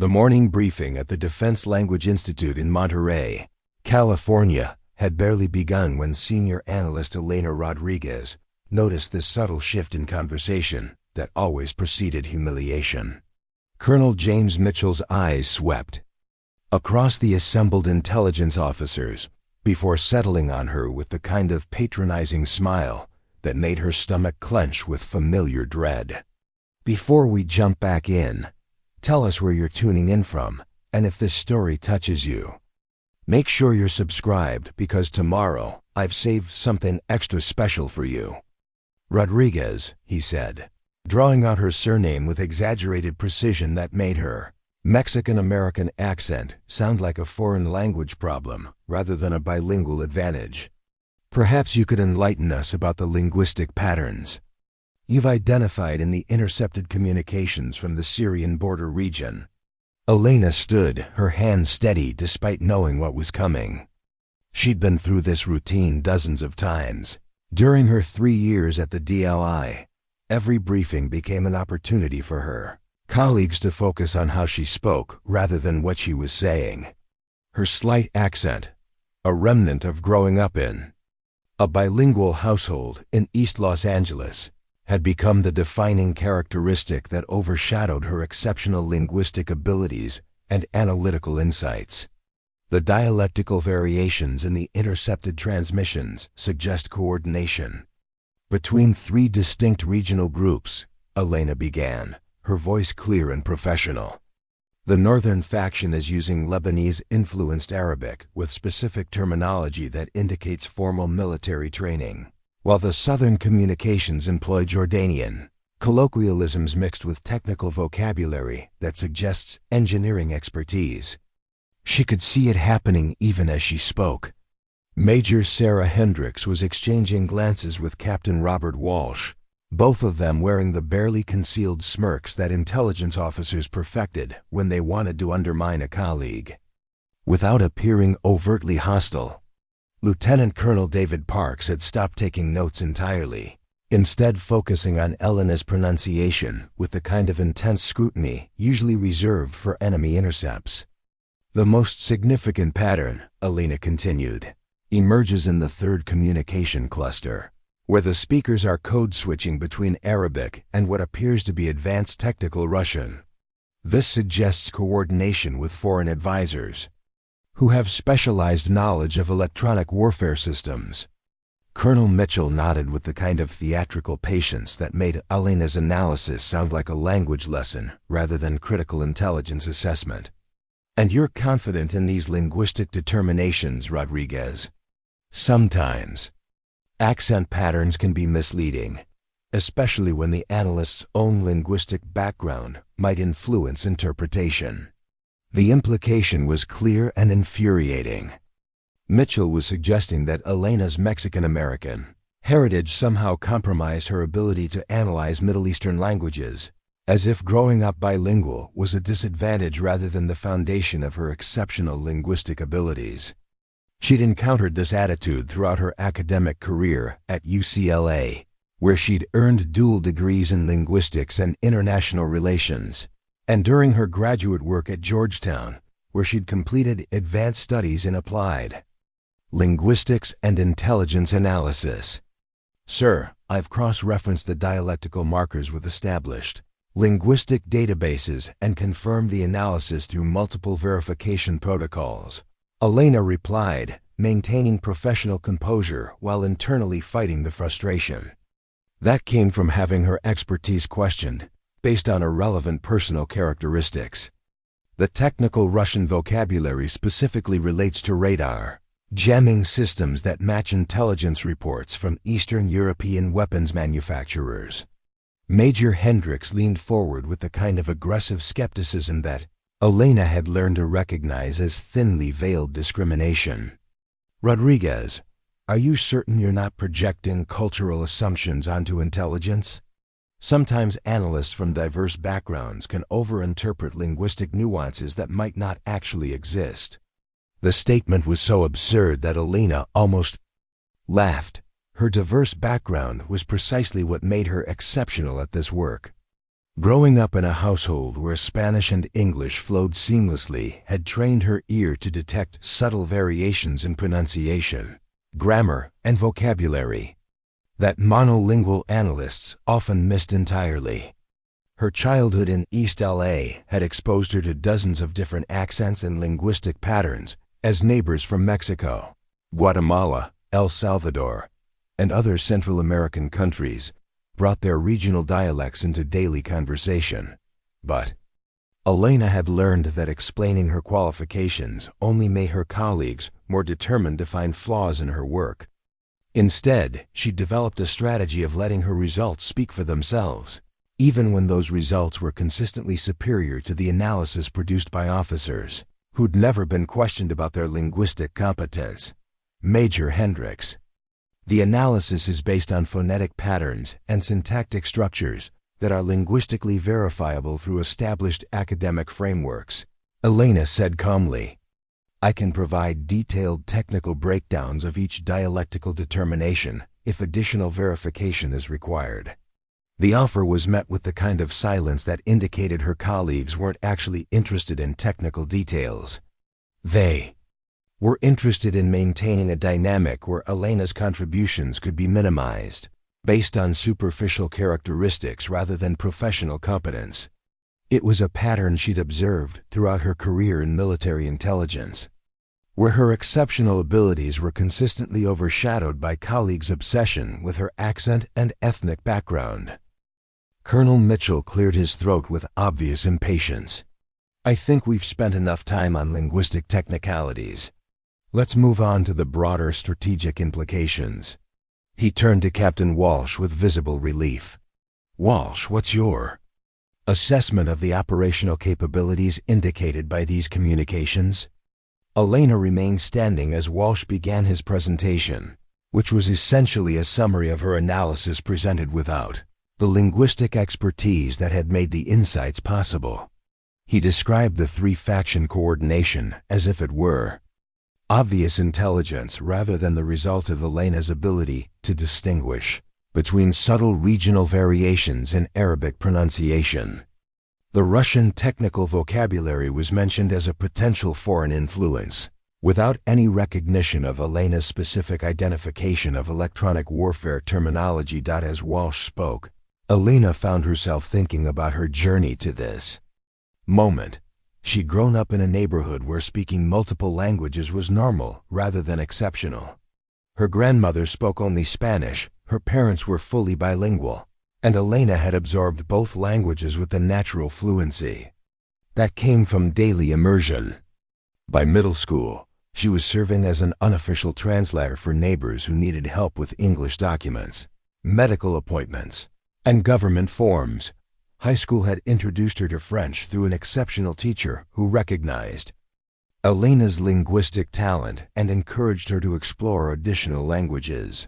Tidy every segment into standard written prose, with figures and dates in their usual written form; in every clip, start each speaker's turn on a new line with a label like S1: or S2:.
S1: The morning briefing at the Defense Language Institute in Monterey, California, had barely begun when senior analyst Elena Rodriguez noticed this subtle shift in conversation that always preceded humiliation. Colonel James Mitchell's eyes swept across the assembled intelligence officers before settling on her with the kind of patronizing smile that made her stomach clench with familiar dread. "Before we jump back in, tell us where you're tuning in from, and if this story touches you. Make sure you're subscribed because tomorrow I've saved something extra special for you." "Rodriguez," he said, drawing out her surname with exaggerated precision that made her Mexican-American accent sound like a foreign language problem rather than a bilingual advantage. "Perhaps you could enlighten us about the linguistic patterns you've identified in the intercepted communications from the Syrian border region." Elena stood, her hands steady despite knowing what was coming. She'd been through this routine dozens of times. During her 3 years at the DLI, every briefing became an opportunity for her colleagues to focus on how she spoke rather than what she was saying. Her slight accent, a remnant of growing up in a bilingual household in East Los Angeles, had become the defining characteristic that overshadowed her exceptional linguistic abilities and analytical insights. The dialectical variations in the intercepted transmissions suggest coordination between 3 distinct regional groups, Elena began, her voice clear and professional. "The northern faction is using Lebanese-influenced Arabic with specific terminology that indicates formal military training, while the southern communications employ Jordanian colloquialisms mixed with technical vocabulary that suggests engineering expertise." She could see it happening even as she spoke. Major Sarah Hendricks was exchanging glances with Captain Robert Walsh, both of them wearing the barely concealed smirks that intelligence officers perfected when they wanted to undermine a colleague. Without appearing overtly hostile, Lieutenant Colonel David Parks had stopped taking notes entirely, instead focusing on Elena's pronunciation with the kind of intense scrutiny usually reserved for enemy intercepts. "The most significant pattern," Elena continued, "emerges in the third communication cluster, where the speakers are code-switching between Arabic and what appears to be advanced technical Russian. This suggests coordination with foreign advisors who have specialized knowledge of electronic warfare systems." Colonel Mitchell nodded with the kind of theatrical patience that made Elena's analysis sound like a language lesson rather than critical intelligence assessment. "And you're confident in these linguistic determinations, Rodriguez?" "Sometimes. Accent patterns can be misleading, especially when the analyst's own linguistic background might influence interpretation." The implication was clear and infuriating. Mitchell was suggesting that Elena's Mexican-American heritage somehow compromised her ability to analyze Middle Eastern languages, as if growing up bilingual was a disadvantage rather than the foundation of her exceptional linguistic abilities. She'd encountered this attitude throughout her academic career at UCLA, where she'd earned dual degrees in linguistics and international relations, and during her graduate work at Georgetown, where she'd completed advanced studies in applied linguistics and intelligence analysis. "Sir, I've cross-referenced the dialectical markers with established linguistic databases and confirmed the analysis through multiple verification protocols," Elena replied, maintaining professional composure while internally fighting the frustration that came from having her expertise questioned based on irrelevant personal characteristics. "The technical Russian vocabulary specifically relates to radar jamming systems that match intelligence reports from Eastern European weapons manufacturers." Major Hendricks leaned forward with the kind of aggressive skepticism that Elena had learned to recognize as thinly veiled discrimination. "Rodriguez, are you certain you're not projecting cultural assumptions onto intelligence? Sometimes analysts from diverse backgrounds can overinterpret linguistic nuances that might not actually exist." The statement was so absurd that Elena almost laughed. Her diverse background was precisely what made her exceptional at this work. Growing up in a household where Spanish and English flowed seamlessly had trained her ear to detect subtle variations in pronunciation, grammar, and vocabulary that monolingual analysts often missed entirely. Her childhood in East LA had exposed her to dozens of different accents and linguistic patterns as neighbors from Mexico, Guatemala, El Salvador, and other Central American countries brought their regional dialects into daily conversation. But Elena had learned that explaining her qualifications only made her colleagues more determined to find flaws in her work. Instead, she developed a strategy of letting her results speak for themselves, even when those results were consistently superior to the analysis produced by officers who'd never been questioned about their linguistic competence. Major Hendricks. The analysis is based on phonetic patterns and syntactic structures that are linguistically verifiable through established academic frameworks, Elena said calmly. I can provide detailed technical breakdowns of each dialectical determination if additional verification is required. The offer was met with the kind of silence that indicated her colleagues weren't actually interested in technical details. They were interested in maintaining a dynamic where Elena's contributions could be minimized, based on superficial characteristics rather than professional competence. It was a pattern she'd observed throughout her career in military intelligence, where her exceptional abilities were consistently overshadowed by colleagues' obsession with her accent and ethnic background. Colonel Mitchell cleared his throat with obvious impatience. I think we've spent enough time on linguistic technicalities. Let's move on to the broader strategic implications. He turned to Captain Walsh with visible relief. Walsh, what's your assessment of the operational capabilities indicated by these communications? Elena remained standing as Walsh began his presentation, which was essentially a summary of her analysis presented without the linguistic expertise that had made the insights possible. He described the three-faction coordination as if it were obvious intelligence rather than the result of Elena's ability to distinguish between subtle regional variations in Arabic pronunciation. The Russian technical vocabulary was mentioned as a potential foreign influence, without any recognition of Elena's specific identification of electronic warfare terminology. As Walsh spoke, Elena found herself thinking about her journey to this moment. She'd grown up in a neighborhood where speaking multiple languages was normal rather than exceptional. Her grandmother spoke only Spanish, her parents were fully bilingual, and Elena had absorbed both languages with a natural fluency that came from daily immersion. By middle school, she was serving as an unofficial translator for neighbors who needed help with English documents, medical appointments, and government forms. High school had introduced her to French through an exceptional teacher who recognized Elena's linguistic talent and encouraged her to explore additional languages.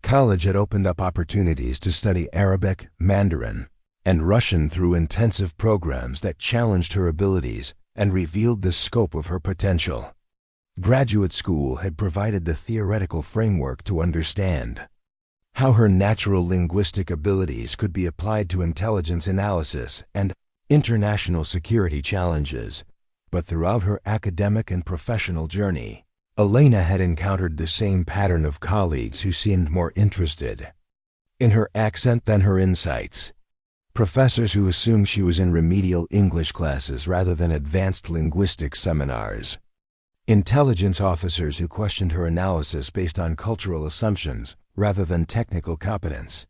S1: College had opened up opportunities to study Arabic, Mandarin, and Russian through intensive programs that challenged her abilities and revealed the scope of her potential. Graduate school had provided the theoretical framework to understand how her natural linguistic abilities could be applied to intelligence analysis and international security challenges. But throughout her academic and professional journey, Elena had encountered the same pattern of colleagues who seemed more interested in her accent than her insights. Professors who assumed she was in remedial English classes rather than advanced linguistics seminars. Intelligence officers who questioned her analysis based on cultural assumptions rather than technical competence.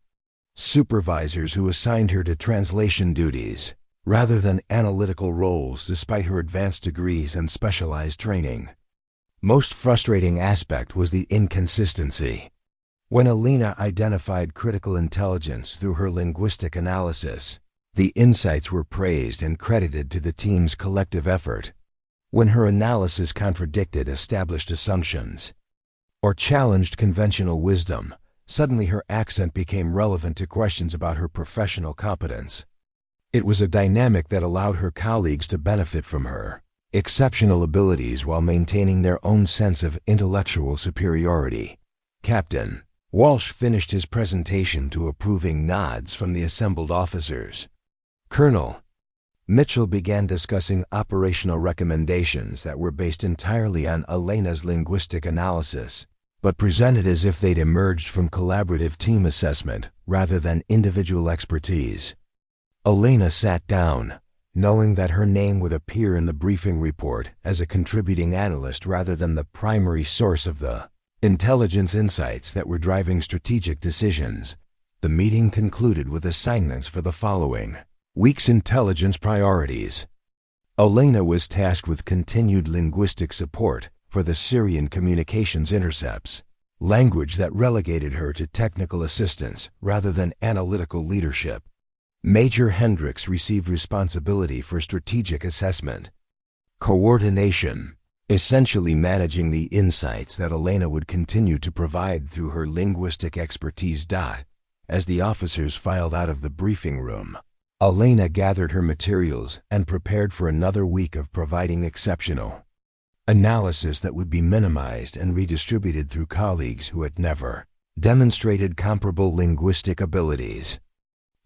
S1: Supervisors who assigned her to translation duties rather than analytical roles despite her advanced degrees and specialized training. Most frustrating aspect was the inconsistency. When Elena identified critical intelligence through her linguistic analysis, the insights were praised and credited to the team's collective effort. When her analysis contradicted established assumptions or challenged conventional wisdom, suddenly her accent became relevant to questions about her professional competence. It was a dynamic that allowed her colleagues to benefit from her exceptional abilities while maintaining their own sense of intellectual superiority. Captain Walsh finished his presentation to approving nods from the assembled officers. Colonel Mitchell began discussing operational recommendations that were based entirely on Elena's linguistic analysis, but presented as if they'd emerged from collaborative team assessment rather than individual expertise. Elena sat down, knowing that her name would appear in the briefing report as a contributing analyst rather than the primary source of the intelligence insights that were driving strategic decisions. The meeting concluded with assignments for the following week's intelligence priorities. Elena was tasked with continued linguistic support for the Syrian communications intercepts, language that relegated her to technical assistance rather than analytical leadership. Major Hendricks received responsibility for strategic assessment, coordination, essentially managing the insights that Elena would continue to provide through her linguistic expertise. As the officers filed out of the briefing room, Elena gathered her materials and prepared for another week of providing exceptional analysis that would be minimized and redistributed through colleagues who had never demonstrated comparable linguistic abilities.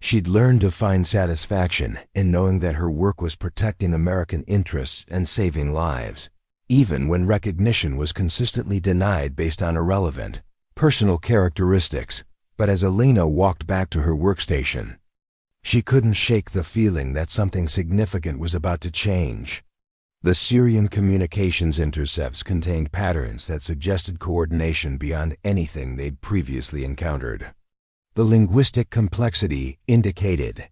S1: She'd learned to find satisfaction in knowing that her work was protecting American interests and saving lives, even when recognition was consistently denied based on irrelevant personal characteristics. But as Elena walked back to her workstation, she couldn't shake the feeling that something significant was about to change. The Syrian communications intercepts contained patterns that suggested coordination beyond anything they'd previously encountered. The linguistic complexity indicated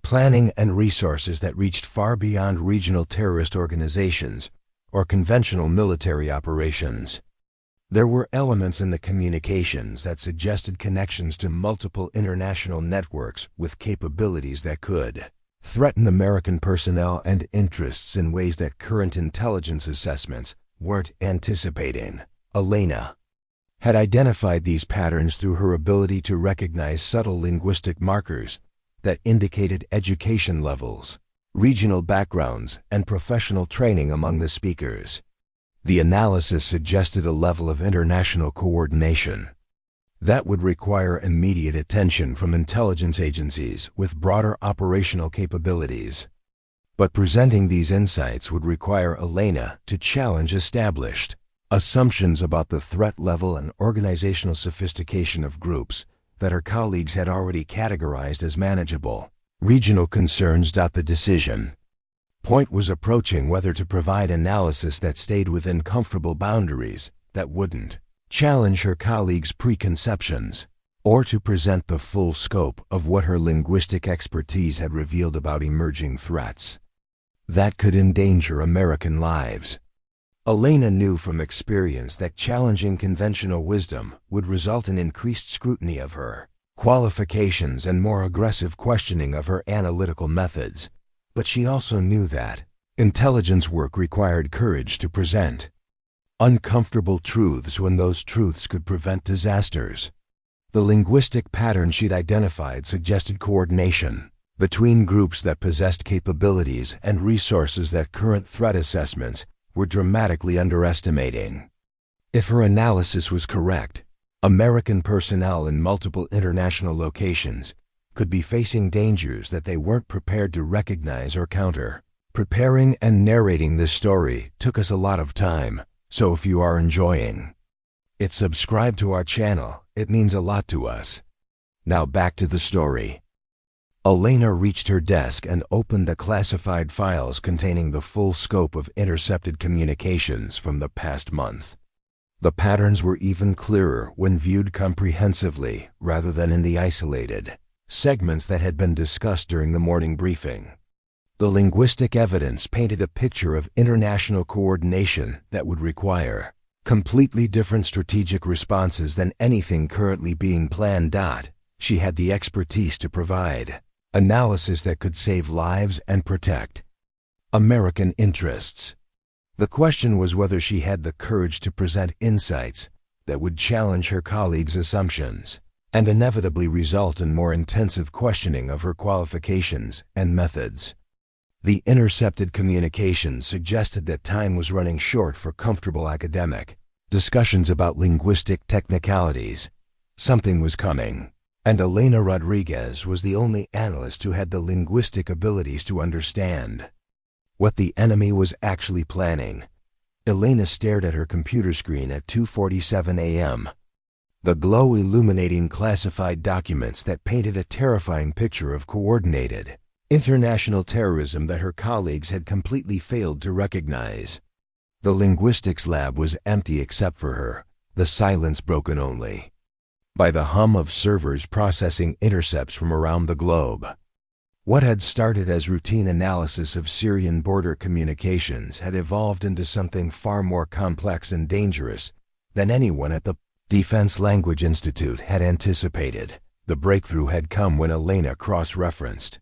S1: planning and resources that reached far beyond regional terrorist organizations or conventional military operations. There were elements in the communications that suggested connections to multiple international networks with capabilities that could threaten American personnel and interests in ways that current intelligence assessments weren't anticipating. Elena had identified these patterns through her ability to recognize subtle linguistic markers that indicated education levels, regional backgrounds, and professional training among the speakers. The analysis suggested a level of international coordination that would require immediate attention from intelligence agencies with broader operational capabilities. But presenting these insights would require Elena to challenge established assumptions about the threat level and organizational sophistication of groups that her colleagues had already categorized as manageable regional concerns. The decision point was approaching whether to provide analysis that stayed within comfortable boundaries that wouldn't challenge her colleagues' preconceptions, or to present the full scope of what her linguistic expertise had revealed about emerging threats that could endanger American lives. Elena knew from experience that challenging conventional wisdom would result in increased scrutiny of her qualifications and more aggressive questioning of her analytical methods, but she also knew that intelligence work required courage to present uncomfortable truths when those truths could prevent disasters. The linguistic pattern she'd identified suggested coordination between groups that possessed capabilities and resources that current threat assessments were dramatically underestimating. If her analysis was correct, American personnel in multiple international locations could be facing dangers that they weren't prepared to recognize or counter. Preparing and narrating this story took us a lot of time, so if you are enjoying it, subscribe to our channel. It means a lot to us. Now back to the story. Elena reached her desk and opened the classified files containing the full scope of intercepted communications from the past month. The patterns were even clearer when viewed comprehensively rather than in the isolated segments that had been discussed during the morning briefing. The linguistic evidence painted a picture of international coordination that would require completely different strategic responses than anything currently being planned. She had the expertise to provide analysis that could save lives and protect American interests. The question was whether she had the courage to present insights that would challenge her colleagues' assumptions and inevitably result in more intensive questioning of her qualifications and methods. The intercepted communications suggested that time was running short for comfortable academic discussions about linguistic technicalities. Something was coming. And Elena Rodriguez was the only analyst who had the linguistic abilities to understand what the enemy was actually planning. Elena stared at her computer screen at 2:47 a.m. The glow illuminating classified documents that painted a terrifying picture of coordinated international terrorism that her colleagues had completely failed to recognize. The linguistics lab was empty except for her, the silence broken only by the hum of servers processing intercepts from around the globe. What had started as routine analysis of Syrian border communications had evolved into something far more complex and dangerous than anyone at the Defense Language Institute had anticipated. The breakthrough had come when Elena cross-referenced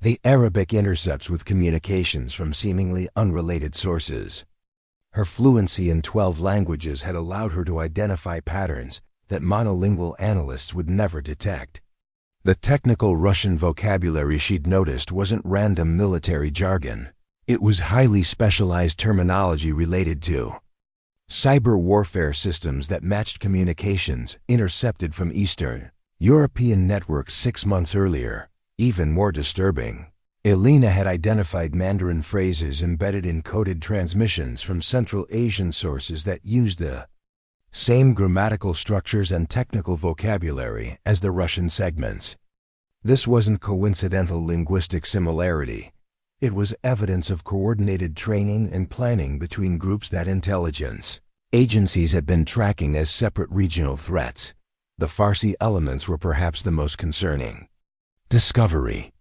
S1: the Arabic intercepts with communications from seemingly unrelated sources. Her fluency in 12 languages had allowed her to identify patterns that monolingual analysts would never detect. The technical Russian vocabulary she'd noticed wasn't random military jargon. It was highly specialized terminology related to cyber warfare systems that matched communications intercepted from Eastern European networks 6 months earlier. Even more disturbing, Elena had identified Mandarin phrases embedded in coded transmissions from Central Asian sources that used the same grammatical structures and technical vocabulary as the Russian segments. This wasn't coincidental linguistic similarity. It was evidence of coordinated training and planning between groups that intelligence agencies had been tracking as separate regional threats. The Farsi elements were perhaps the most concerning discovery.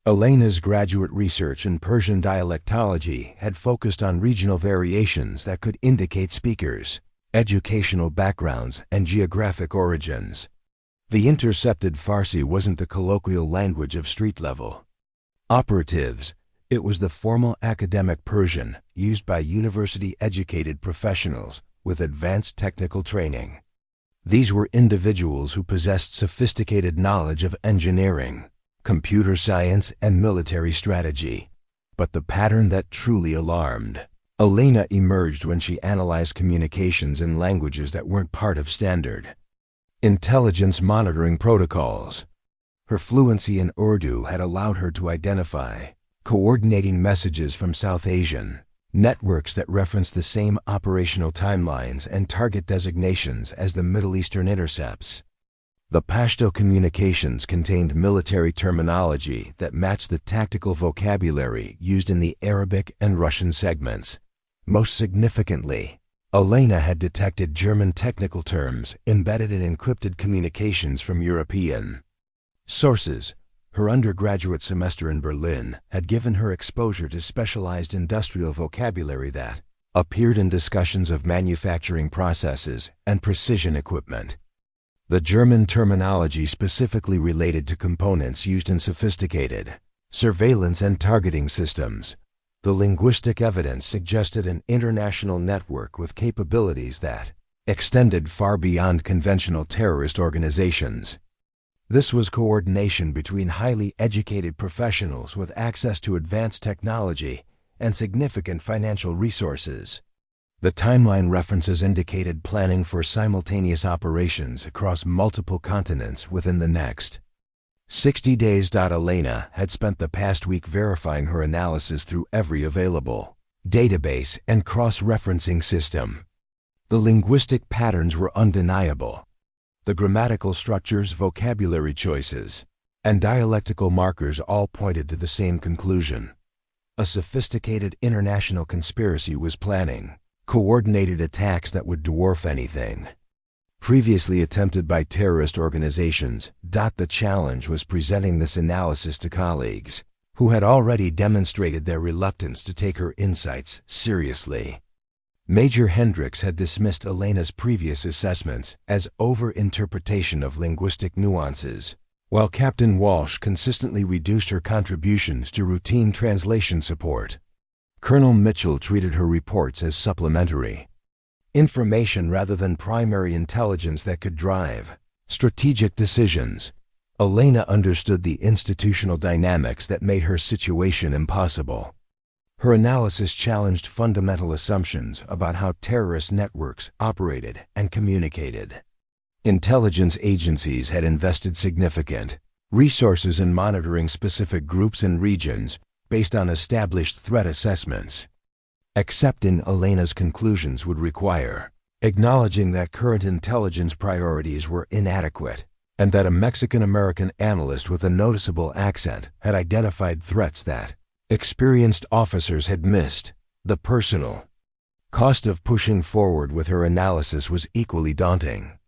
S1: Elena's graduate research in Persian dialectology had focused on regional variations that could indicate speakers' educational backgrounds and geographic origins. The intercepted Farsi wasn't the colloquial language of street-level operatives. It was the formal academic Persian used by university-educated professionals with advanced technical training. These were individuals who possessed sophisticated knowledge of engineering, computer science, and military strategy. But the pattern that truly alarmed Elena emerged when she analyzed communications in languages that weren't part of standard intelligence monitoring protocols. Her fluency in Urdu had allowed her to identify coordinating messages from South Asian networks that referenced the same operational timelines and target designations as the Middle Eastern intercepts. The Pashto communications contained military terminology that matched the tactical vocabulary used in the Arabic and Russian segments. Most significantly, Elena had detected German technical terms embedded in encrypted communications from European sources. Her undergraduate semester in Berlin had given her exposure to specialized industrial vocabulary that appeared in discussions of manufacturing processes and precision equipment. The German terminology specifically related to components used in sophisticated surveillance and targeting systems. The linguistic evidence suggested an international network with capabilities that extended far beyond conventional terrorist organizations. This was coordination between highly educated professionals with access to advanced technology and significant financial resources. The timeline references indicated planning for simultaneous operations across multiple continents within the next 60 days. Elena had spent the past week verifying her analysis through every available database and cross-referencing system. The linguistic patterns were undeniable. The grammatical structures, vocabulary choices, and dialectical markers all pointed to the same conclusion. A sophisticated international conspiracy was planning coordinated attacks that would dwarf anything previously attempted by terrorist organizations. The challenge was presenting this analysis to colleagues who had already demonstrated their reluctance to take her insights seriously. Major Hendricks had dismissed Elena's previous assessments as over-interpretation of linguistic nuances, while Captain Walsh consistently reduced her contributions to routine translation support. Colonel Mitchell treated her reports as supplementary information rather than primary intelligence that could drive strategic decisions. Elena understood the institutional dynamics that made her situation impossible. Her analysis challenged fundamental assumptions about how terrorist networks operated and communicated. Intelligence agencies had invested significant resources in monitoring specific groups and regions based on established threat assessments. Accepting Elena's conclusions would require acknowledging that current intelligence priorities were inadequate, and that a Mexican-American analyst with a noticeable accent had identified threats that experienced officers had missed. The personal cost of pushing forward with her analysis was equally daunting.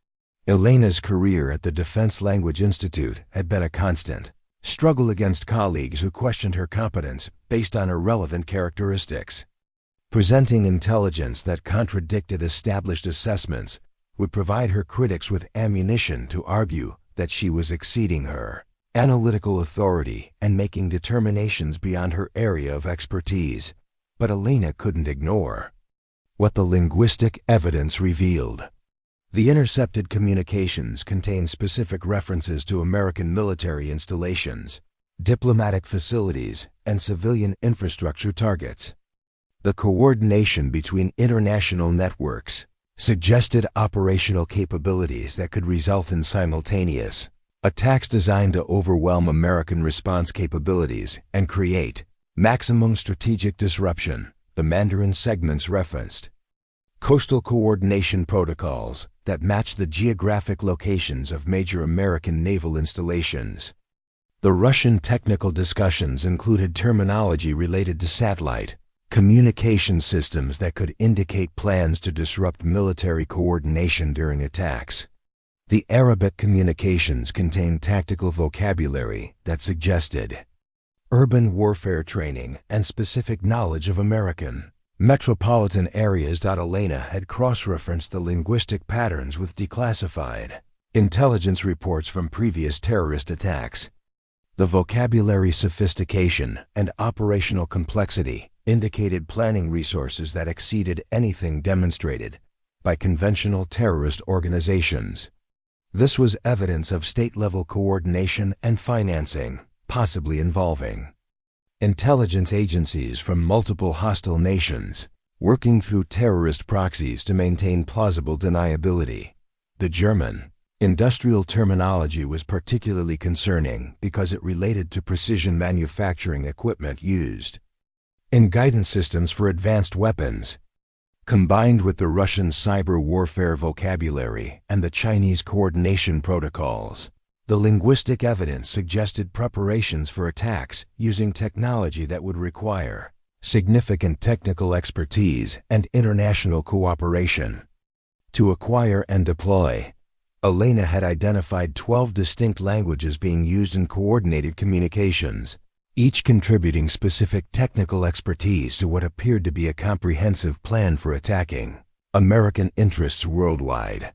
S1: Elena's career at the Defense Language Institute had been a constant struggle against colleagues who questioned her competence based on irrelevant characteristics. Presenting intelligence that contradicted established assessments would provide her critics with ammunition to argue that she was exceeding her analytical authority and making determinations beyond her area of expertise. But Elena couldn't ignore what the linguistic evidence revealed. The intercepted communications contained specific references to American military installations, diplomatic facilities, and civilian infrastructure targets. The coordination between international networks suggested operational capabilities that could result in simultaneous attacks designed to overwhelm American response capabilities and create maximum strategic disruption. The Mandarin segments referenced coastal coordination protocols that matched the geographic locations of major American naval installations. The Russian technical discussions included terminology related to satellite communication systems that could indicate plans to disrupt military coordination during attacks. The Arabic communications contained tactical vocabulary that suggested urban warfare training and specific knowledge of American metropolitan areas. Elena had cross-referenced the linguistic patterns with declassified intelligence reports from previous terrorist attacks. The vocabulary sophistication and operational complexity indicated planning resources that exceeded anything demonstrated by conventional terrorist organizations. This was evidence of state-level coordination and financing, possibly involving intelligence agencies from multiple hostile nations, working through terrorist proxies to maintain plausible deniability. The German industrial terminology was particularly concerning because it related to precision manufacturing equipment used in guidance systems for advanced weapons. Combined with the Russian cyber warfare vocabulary and the Chinese coordination protocols, the linguistic evidence suggested preparations for attacks using technology that would require significant technical expertise and international cooperation. To acquire and deploy, Elena had identified 12 distinct languages being used in coordinated communications, each contributing specific technical expertise to what appeared to be a comprehensive plan for attacking American interests worldwide.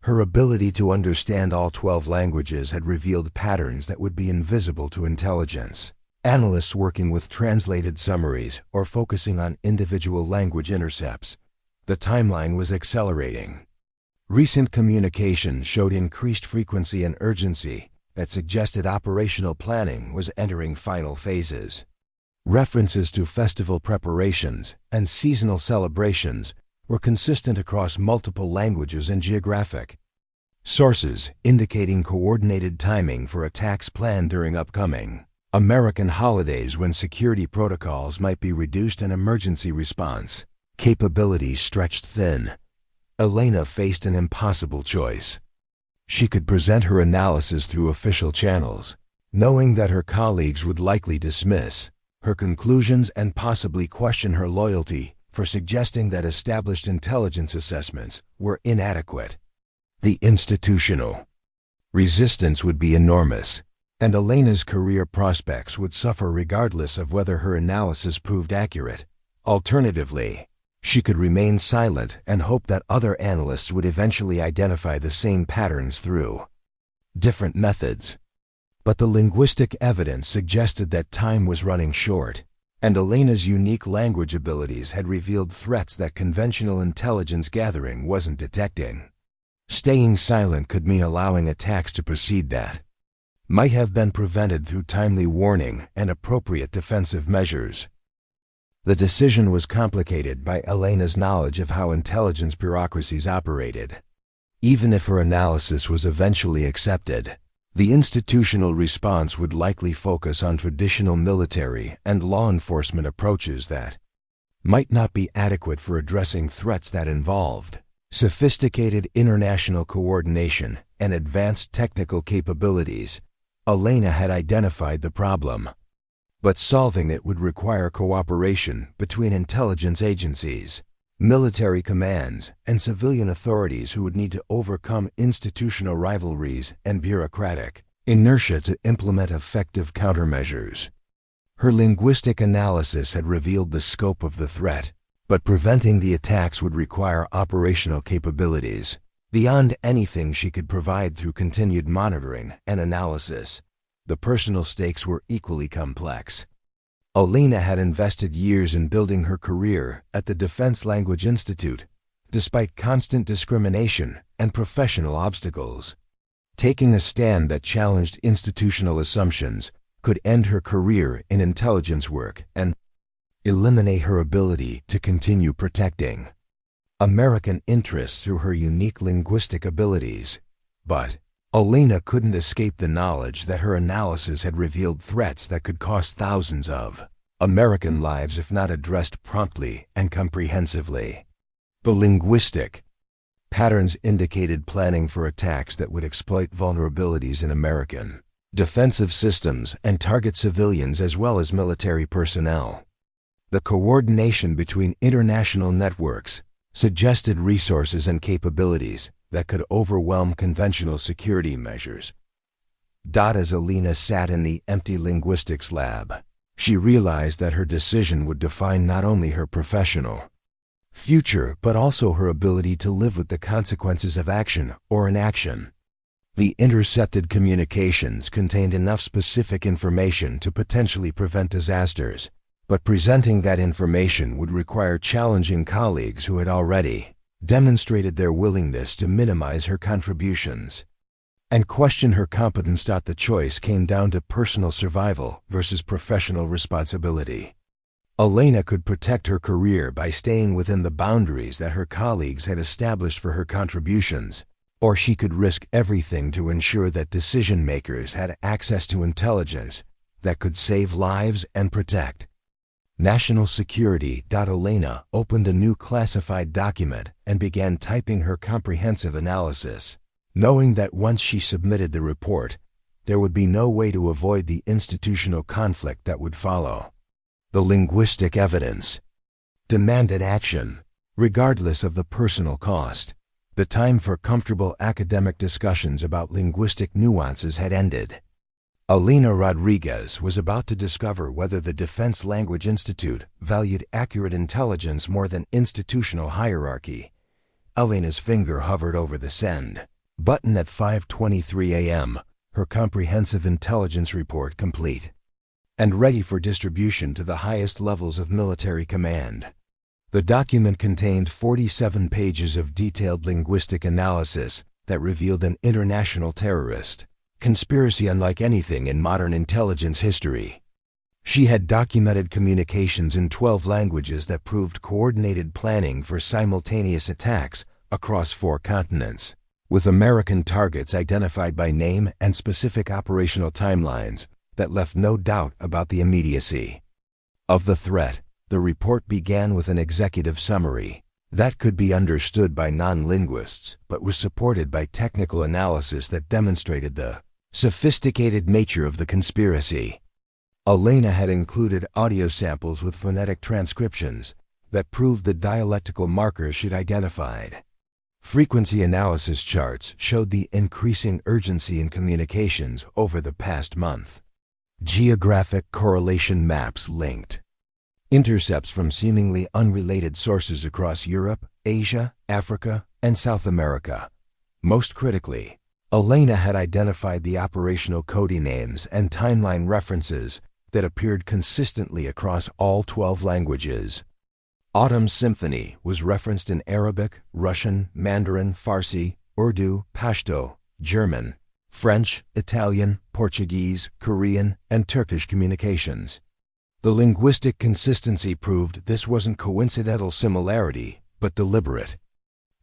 S1: Her ability to understand all 12 languages had revealed patterns that would be invisible to intelligence analysts working with translated summaries or focusing on individual language intercepts. The timeline was accelerating. Recent communications showed increased frequency and urgency that suggested operational planning was entering final phases. References to festival preparations and seasonal celebrations were consistent across multiple languages and geographic sources, indicating coordinated timing for attacks planned during upcoming American holidays when security protocols might be reduced and emergency response capabilities stretched thin. Elena faced an impossible choice. She could present her analysis through official channels, knowing that her colleagues would likely dismiss her conclusions and possibly question her loyalty for suggesting that established intelligence assessments were inadequate. The institutional resistance would be enormous, and Elena's career prospects would suffer regardless of whether her analysis proved accurate. Alternatively, she could remain silent and hope that other analysts would eventually identify the same patterns through different methods. But the linguistic evidence suggested that time was running short, and Elena's unique language abilities had revealed threats that conventional intelligence gathering wasn't detecting. Staying silent could mean allowing attacks to proceed that might have been prevented through timely warning and appropriate defensive measures. The decision was complicated by Elena's knowledge of how intelligence bureaucracies operated. Even if her analysis was eventually accepted, the institutional response would likely focus on traditional military and law enforcement approaches that might not be adequate for addressing threats that involved sophisticated international coordination and advanced technical capabilities. Elena had identified the problem, but solving it would require cooperation between intelligence agencies, military commands, and civilian authorities who would need to overcome institutional rivalries and bureaucratic inertia to implement effective countermeasures. Her linguistic analysis had revealed the scope of the threat, but preventing the attacks would require operational capabilities beyond anything she could provide through continued monitoring and analysis. The personal stakes were equally complex. Elena had invested years in building her career at the Defense Language Institute, despite constant discrimination and professional obstacles. Taking a stand that challenged institutional assumptions could end her career in intelligence work and eliminate her ability to continue protecting American interests through her unique linguistic abilities. But Elena couldn't escape the knowledge that her analysis had revealed threats that could cost thousands of American lives if not addressed promptly and comprehensively. The linguistic patterns indicated planning for attacks that would exploit vulnerabilities in American defensive systems and target civilians as well as military personnel. The coordination between international networks suggested resources and capabilities that could overwhelm conventional security measures. As Elena sat in the empty linguistics lab, she realized that her decision would define not only her professional future but also her ability to live with the consequences of action or inaction. The intercepted communications contained enough specific information to potentially prevent disasters, but presenting that information would require challenging colleagues who had already demonstrated their willingness to minimize her contributions and question her competence. The choice came down to personal survival versus professional responsibility. Elena could protect her career by staying within the boundaries that her colleagues had established for her contributions, or she could risk everything to ensure that decision-makers had access to intelligence that could save lives and protect national security. Elena opened a new classified document and began typing her comprehensive analysis, knowing that once she submitted the report, there would be no way to avoid the institutional conflict that would follow. The linguistic evidence demanded action, regardless of the personal cost. The time for comfortable academic discussions about linguistic nuances had ended. Elena Rodriguez was about to discover whether the Defense Language Institute valued accurate intelligence more than institutional hierarchy. Elena's finger hovered over the send button at 5:23 a.m., her comprehensive intelligence report complete and ready for distribution to the highest levels of military command. The document contained 47 pages of detailed linguistic analysis that revealed an international terrorist conspiracy unlike anything in modern intelligence history. She had documented communications in 12 languages that proved coordinated planning for simultaneous attacks across 4 continents, with American targets identified by name and specific operational timelines that left no doubt about the immediacy of the threat. The report began with an executive summary that could be understood by non-linguists but was supported by technical analysis that demonstrated the sophisticated nature of the conspiracy. Elena had included audio samples with phonetic transcriptions that proved the dialectical markers she'd identified. Frequency analysis charts showed the increasing urgency in communications over the past month. Geographic correlation maps linked intercepts from seemingly unrelated sources across Europe, Asia, Africa, and South America. Most critically, Elena had identified the operational coding names and timeline references that appeared consistently across all 12 languages. Autumn Symphony was referenced in Arabic, Russian, Mandarin, Farsi, Urdu, Pashto, German, French, Italian, Portuguese, Korean, and Turkish communications. The linguistic consistency proved this wasn't coincidental similarity, but deliberate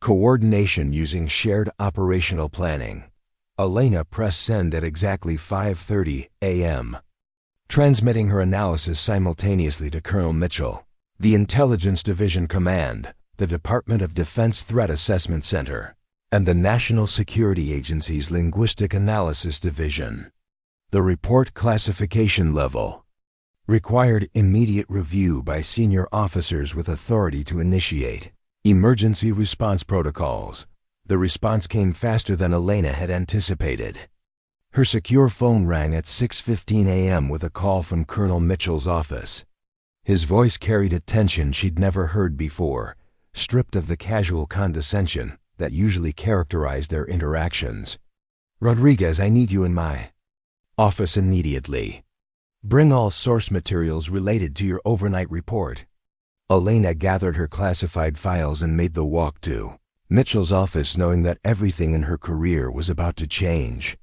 S1: Coordination using shared operational planning. Elena pressed send at exactly 5:30 a.m., transmitting her analysis simultaneously to Colonel Mitchell, the Intelligence Division Command, the Department of Defense Threat Assessment Center, and the National Security Agency's Linguistic Analysis Division. The report classification level required immediate review by senior officers with authority to initiate emergency response protocols. The response came faster than Elena had anticipated. Her secure phone rang at 6:15 a.m. with a call from Colonel Mitchell's office. His voice carried a tension she'd never heard before, stripped of the casual condescension that usually characterized their interactions. "Rodriguez, I need you in my office immediately. Bring all source materials related to your overnight report." Elena gathered her classified files and made the walk to Mitchell's office, knowing that everything in her career was about to change.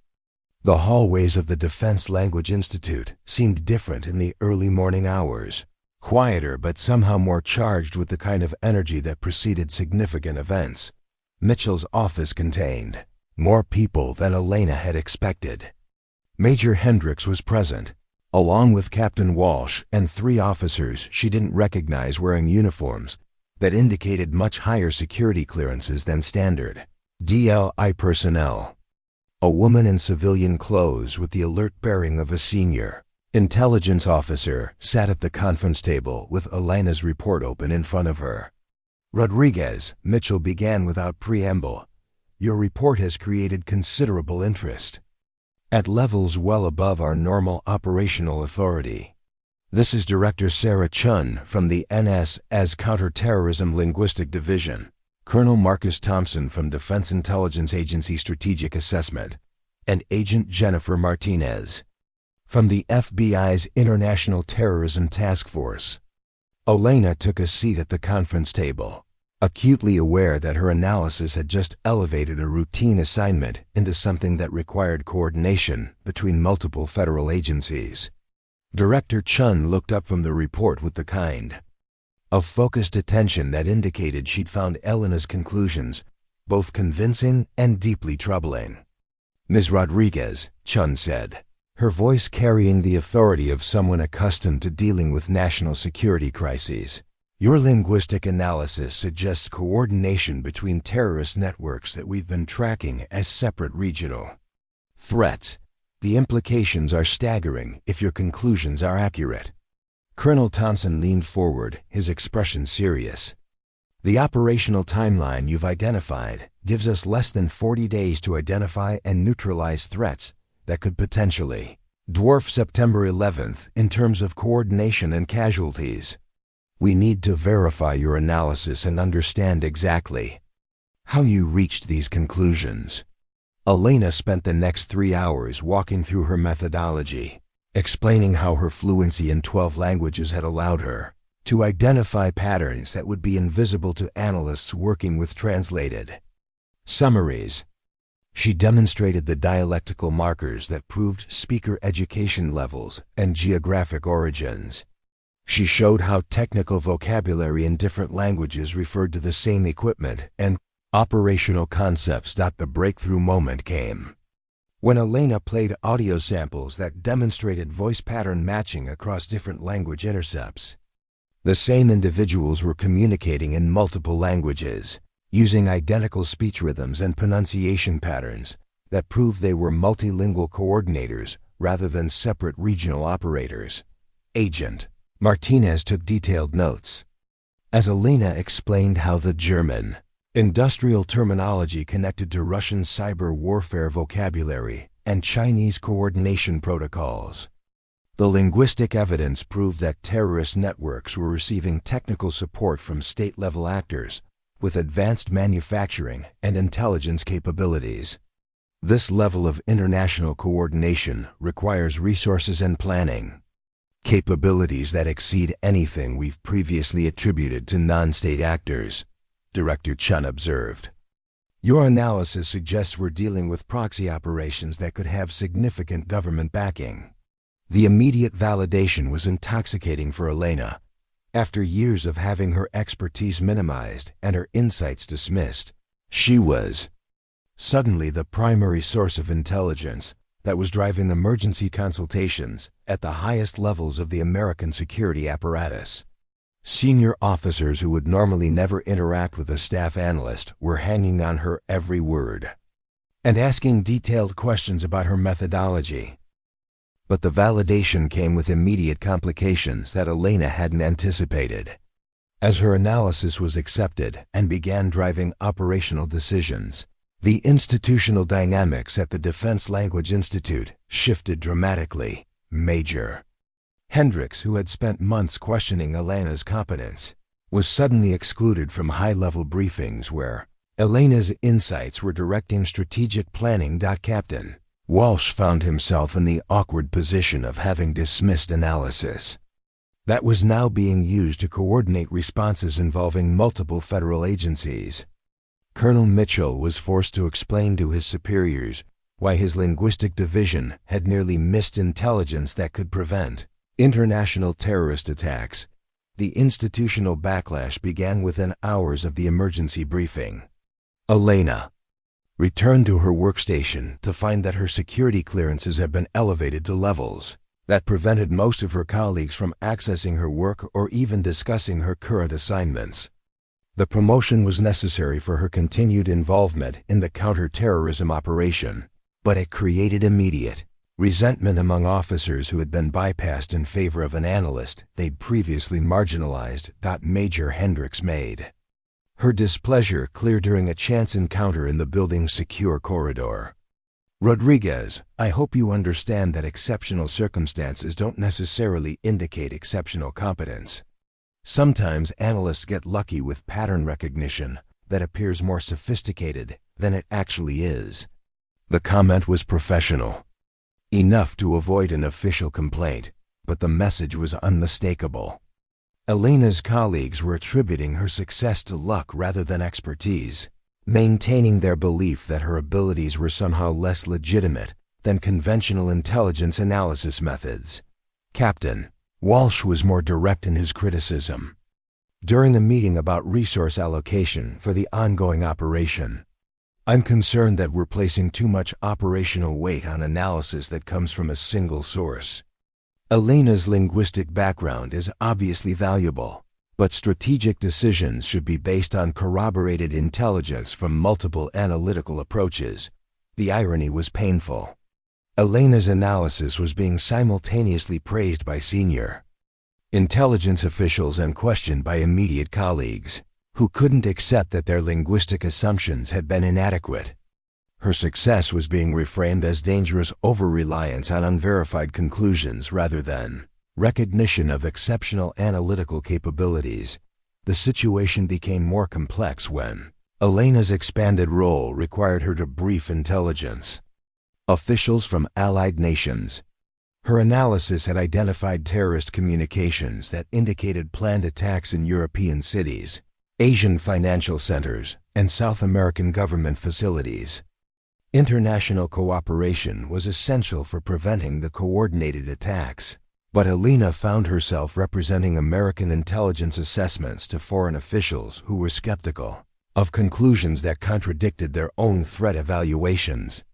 S1: The hallways of the Defense Language Institute seemed different in the early morning hours, quieter but somehow more charged with the kind of energy that preceded significant events. Mitchell's office contained more people than Elena had expected. Major Hendricks was present, along with Captain Walsh and 3 officers she didn't recognize wearing uniforms that indicated much higher security clearances than standard DLI personnel. A woman in civilian clothes with the alert bearing of a senior intelligence officer sat at the conference table with Elena's report open in front of her. "Rodriguez," Mitchell began without preamble, "your report has created considerable interest at levels well above our normal operational authority. This is Director Sarah Chun from the NS's Counterterrorism Linguistic Division, Colonel Marcus Thompson from Defense Intelligence Agency Strategic Assessment, and Agent Jennifer Martinez from the FBI's International Terrorism Task Force." Elena took a seat at the conference table, acutely aware that her analysis had just elevated a routine assignment into something that required coordination between multiple federal agencies. Director Chun looked up from the report with the kind of focused attention that indicated she'd found Elena's conclusions both convincing and deeply troubling. "Ms. Rodriguez," Chun said, her voice carrying the authority of someone accustomed to dealing with national security crises, "your linguistic analysis suggests coordination between terrorist networks that we've been tracking as separate regional threats. The implications are staggering if your conclusions are accurate." Colonel Thompson leaned forward, his expression serious. "The operational timeline you've identified gives us less than 40 days to identify and neutralize threats that could potentially dwarf September 11th in terms of coordination and casualties. We need to verify your analysis and understand exactly how you reached these conclusions." Elena spent the next 3 hours walking through her methodology, explaining how her fluency in 12 languages had allowed her to identify patterns that would be invisible to analysts working with translated summaries. She demonstrated the dialectical markers that proved speaker education levels and geographic origins. She showed how technical vocabulary in different languages referred to the same equipment and operational concepts. The breakthrough moment came when Elena played audio samples that demonstrated voice pattern matching across different language intercepts. The same individuals were communicating in multiple languages, using identical speech rhythms and pronunciation patterns that proved they were multilingual coordinators rather than separate regional operators. Agent Martinez took detailed notes as Elena explained how the German industrial terminology connected to Russian cyber warfare vocabulary and Chinese coordination protocols. The linguistic evidence proved that terrorist networks were receiving technical support from state-level actors with advanced manufacturing and intelligence capabilities. This level of international coordination requires resources and planning, capabilities that exceed anything we've previously attributed to non-state actors, Director Chun observed. "Your analysis suggests we're dealing with proxy operations that could have significant government backing." The immediate validation was intoxicating for Elena. After years of having her expertise minimized and her insights dismissed, She was suddenly the primary source of intelligence that was driving emergency consultations at the highest levels of the American security apparatus. Senior officers who would normally never interact with a staff analyst were hanging on her every word and asking detailed questions about her methodology. But the validation came with immediate complications that Elena hadn't anticipated. As her analysis was accepted and began driving operational decisions, the institutional dynamics at the Defense Language Institute shifted dramatically. Major Hendricks, who had spent months questioning Elena's competence, was suddenly excluded from high-level briefings where Elena's insights were directing strategic planning. Captain Walsh found himself in the awkward position of having dismissed analysis that was now being used to coordinate responses involving multiple federal agencies. Colonel Mitchell was forced to explain to his superiors why his linguistic division had nearly missed intelligence that could prevent international terrorist attacks. The institutional backlash began within hours of the emergency briefing. Elena returned to her workstation to find that her security clearances had been elevated to levels that prevented most of her colleagues from accessing her work or even discussing her current assignments. The promotion was necessary for her continued involvement in the counter-terrorism operation, but it created immediate resentment among officers who had been bypassed in favor of an analyst they'd previously marginalized. Major Hendricks made her displeasure clear during a chance encounter in the building's secure corridor. "Rodriguez, I hope you understand that exceptional circumstances don't necessarily indicate exceptional competence. Sometimes analysts get lucky with pattern recognition that appears more sophisticated than it actually is." The comment was professional enough to avoid an official complaint, but the message was unmistakable. Elena's colleagues were attributing her success to luck rather than expertise, maintaining their belief that her abilities were somehow less legitimate than conventional intelligence analysis methods. Captain Walsh was more direct in his criticism. During a meeting about resource allocation for the ongoing operation, "I'm concerned that we're placing too much operational weight on analysis that comes from a single source. Elena's linguistic background is obviously valuable, but strategic decisions should be based on corroborated intelligence from multiple analytical approaches." The irony was painful. Elena's analysis was being simultaneously praised by senior intelligence officials and questioned by immediate colleagues who couldn't accept that their linguistic assumptions had been inadequate. Her success was being reframed as dangerous over-reliance on unverified conclusions rather than recognition of exceptional analytical capabilities. The situation became more complex when Elena's expanded role required her to brief intelligence officials from allied nations. Her analysis had identified terrorist communications that indicated planned attacks in European cities, Asian financial centers, and South American government facilities. International cooperation was essential for preventing the coordinated attacks, but Elena found herself representing American intelligence assessments to foreign officials who were skeptical of conclusions that contradicted their own threat evaluations.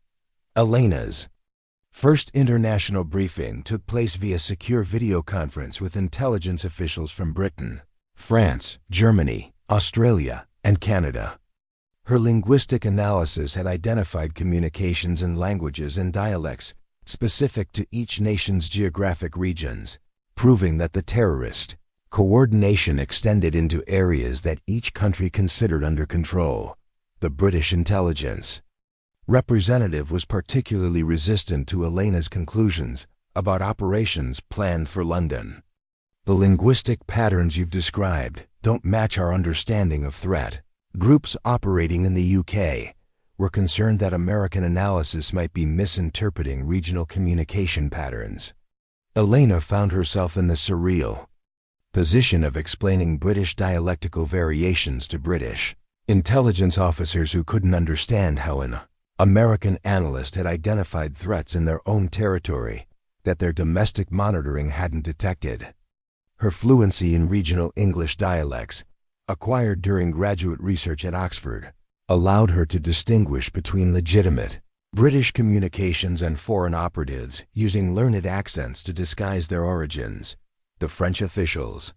S1: Elena's first international briefing took place via secure video conference with intelligence officials from Britain, France, Germany, Australia, and Canada. Her linguistic analysis had identified communications in languages and dialects specific to each nation's geographic regions, proving that the terrorist coordination extended into areas that each country considered under control. The British intelligence representative was particularly resistant to Elena's conclusions about operations planned for London. "The linguistic patterns you've described don't match our understanding of threat." Groups operating in the UK were concerned that American analysis might be misinterpreting regional communication patterns. Elena found herself in the surreal position of explaining British dialectical variations to British intelligence officers who couldn't understand how an American analyst had identified threats in their own territory that their domestic monitoring hadn't detected. Her fluency in regional English dialects, acquired during graduate research at Oxford, allowed her to distinguish between legitimate British communications and foreign operatives using learned accents to disguise their origins. The French officials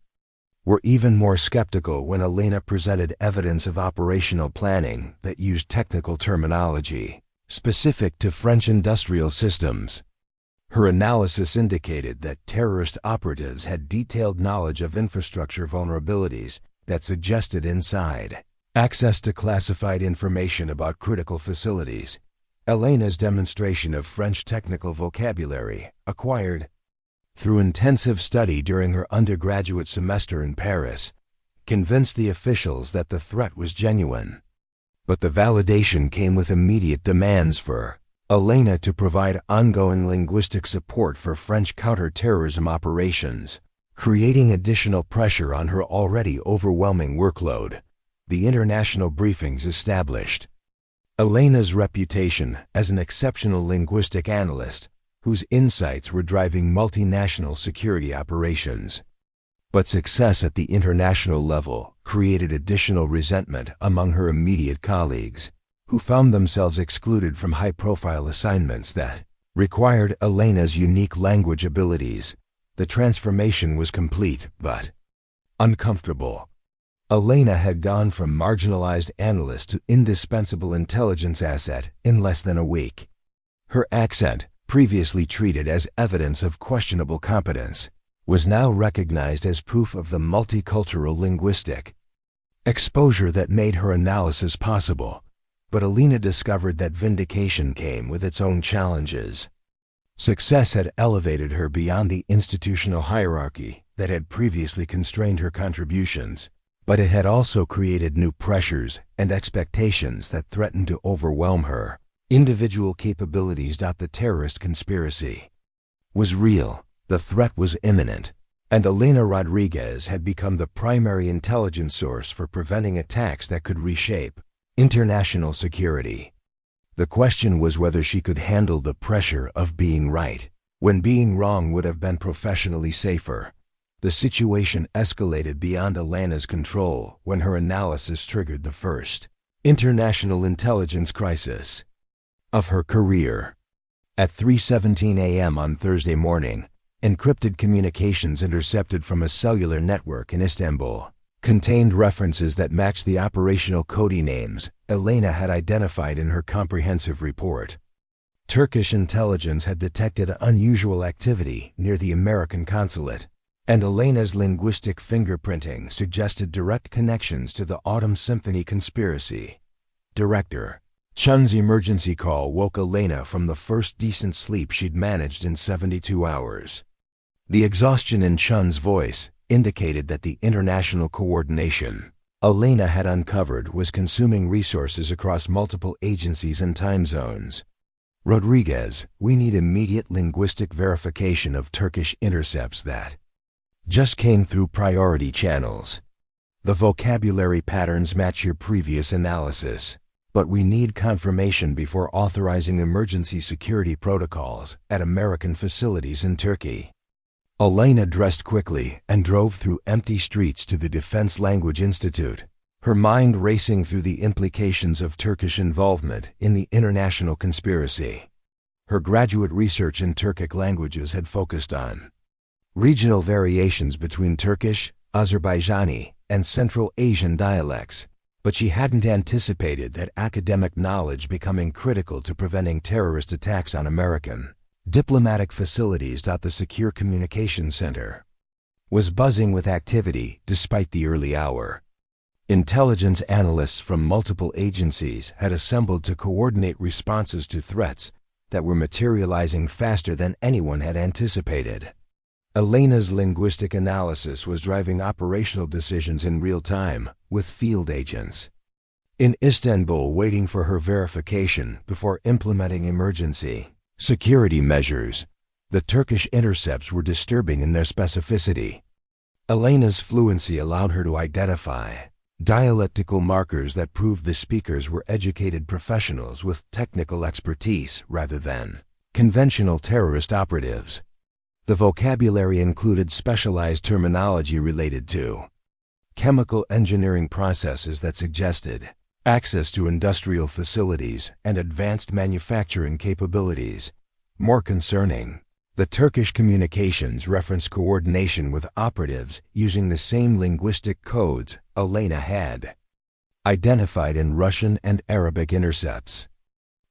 S1: were even more skeptical when Elena presented evidence of operational planning that used technical terminology specific to French industrial systems. Her analysis indicated that terrorist operatives had detailed knowledge of infrastructure vulnerabilities that suggested inside access to classified information about critical facilities. Elena's demonstration of French technical vocabulary, acquired through intensive study during her undergraduate semester in Paris, convinced the officials that the threat was genuine. But the validation came with immediate demands for Elena to provide ongoing linguistic support for French counter-terrorism operations, creating additional pressure on her already overwhelming workload. The international briefings established Elena's reputation as an exceptional linguistic analyst whose insights were driving multinational security operations. But success at the international level created additional resentment among her immediate colleagues, who found themselves excluded from high-profile assignments that required Elena's unique language abilities. The transformation was complete, but uncomfortable. Elena had gone from marginalized analyst to indispensable intelligence asset in less than a week. Her accent, previously treated as evidence of questionable competence, was now recognized as proof of the multicultural linguistic exposure that made her analysis possible. But Elena discovered that vindication came with its own challenges. Success had elevated her beyond the institutional hierarchy that had previously constrained her contributions, but it had also created new pressures and expectations that threatened to overwhelm her individual capabilities. The terrorist conspiracy was real, the threat was imminent, and Elena Rodriguez had become the primary intelligence source for preventing attacks that could reshape international security. The question was whether she could handle the pressure of being right, when being wrong would have been professionally safer. The situation escalated beyond Elena's control when her analysis triggered the first international intelligence crisis of her career. At 3:17 a.m. on Thursday morning, encrypted communications intercepted from a cellular network in Istanbul contained references that matched the operational code names Elena had identified in her comprehensive report. Turkish intelligence had detected unusual activity near the American consulate, and Elena's linguistic fingerprinting suggested direct connections to the Autumn Symphony conspiracy. Director Chun's emergency call woke Elena from the first decent sleep she'd managed in 72 hours. The exhaustion in Chun's voice indicated that the international coordination Elena had uncovered was consuming resources across multiple agencies and time zones. Rodriguez, we need immediate linguistic verification of Turkish intercepts that just came through priority channels. The vocabulary patterns match your previous analysis, but we need confirmation before authorizing emergency security protocols at American facilities in Turkey. Elena dressed quickly and drove through empty streets to the Defense Language Institute, her mind racing through the implications of Turkish involvement in the international conspiracy. Her graduate research in Turkic languages had focused on regional variations between Turkish, Azerbaijani, and Central Asian dialects, but she hadn't anticipated that academic knowledge becoming critical to preventing terrorist attacks on American diplomatic facilities. The Secure Communications Center was buzzing with activity despite the early hour. Intelligence analysts from multiple agencies had assembled to coordinate responses to threats that were materializing faster than anyone had anticipated. Elena's linguistic analysis was driving operational decisions in real time, with field agents in Istanbul waiting for her verification before implementing emergency security measures. The Turkish intercepts were disturbing in their specificity. Elena's fluency allowed her to identify dialectical markers that proved the speakers were educated professionals with technical expertise rather than conventional terrorist operatives. The vocabulary included specialized terminology related to chemical engineering processes that suggested access to industrial facilities, and advanced manufacturing capabilities. More concerning, the Turkish communications reference coordination with operatives using the same linguistic codes Alena had identified in Russian and Arabic intercepts.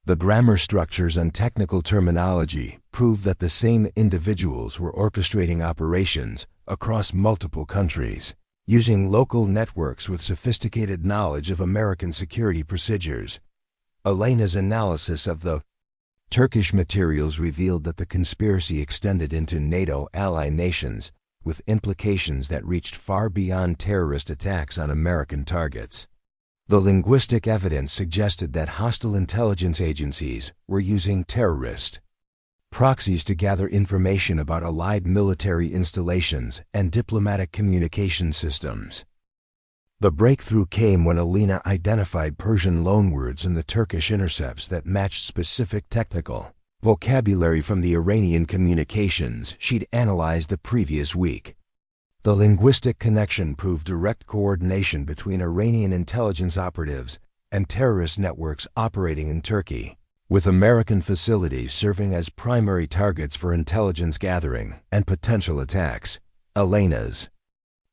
S1: The grammar structures and technical terminology prove that the same individuals were orchestrating operations across multiple countries, using local networks with sophisticated knowledge of American security procedures. Alena's analysis of the Turkish materials revealed that the conspiracy extended into NATO ally nations, with implications that reached far beyond terrorist attacks on American targets. The linguistic evidence suggested that hostile intelligence agencies were using terrorist proxies to gather information about Allied military installations and diplomatic communication systems. The breakthrough came when Alena identified Persian loanwords in the Turkish intercepts that matched specific technical vocabulary from the Iranian communications she'd analyzed the previous week. The linguistic connection proved direct coordination between Iranian intelligence operatives and terrorist networks operating in Turkey, with American facilities serving as primary targets for intelligence gathering and potential attacks. Alena's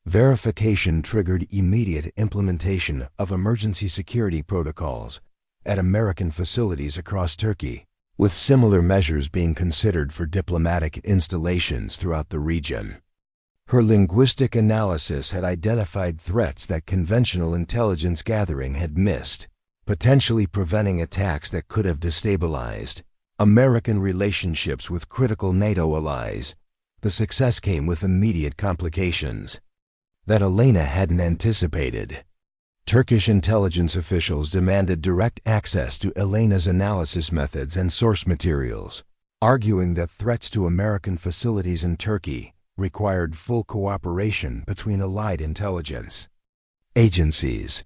S1: verification triggered immediate implementation of emergency security protocols at American facilities across Turkey, with similar measures being considered for diplomatic installations throughout the region. Her linguistic analysis had identified threats that conventional intelligence gathering had missed, potentially preventing attacks that could have destabilized American relationships with critical NATO allies. The success came with immediate complications that Alena hadn't anticipated. Turkish intelligence officials demanded direct access to Alena's analysis methods and source materials, arguing that threats to American facilities in Turkey required full cooperation between Allied intelligence agencies.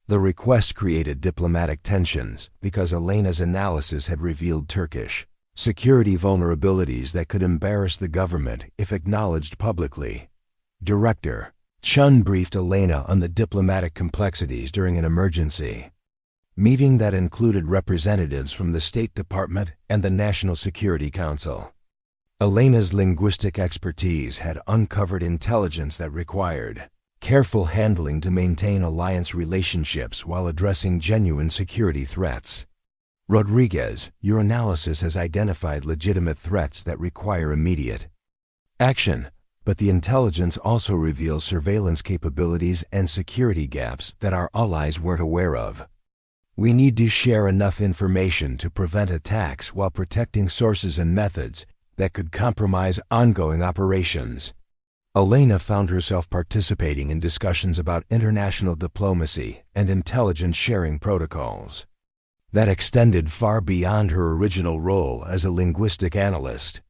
S1: The request created diplomatic tensions because Alena's analysis had revealed Turkish security vulnerabilities that could embarrass the government if acknowledged publicly. Director Chun briefed Alena on the diplomatic complexities during an emergency meeting that included representatives from the State Department and the National Security Council. Alena's linguistic expertise had uncovered intelligence that required careful handling to maintain alliance relationships while addressing genuine security threats. Rodriguez, your analysis has identified legitimate threats that require immediate action, but the intelligence also reveals surveillance capabilities and security gaps that our allies weren't aware of. We need to share enough information to prevent attacks while protecting sources and methods that could compromise ongoing operations. Alena found herself participating in discussions about international diplomacy and intelligence sharing protocols that extended far beyond her original role as a linguistic analyst.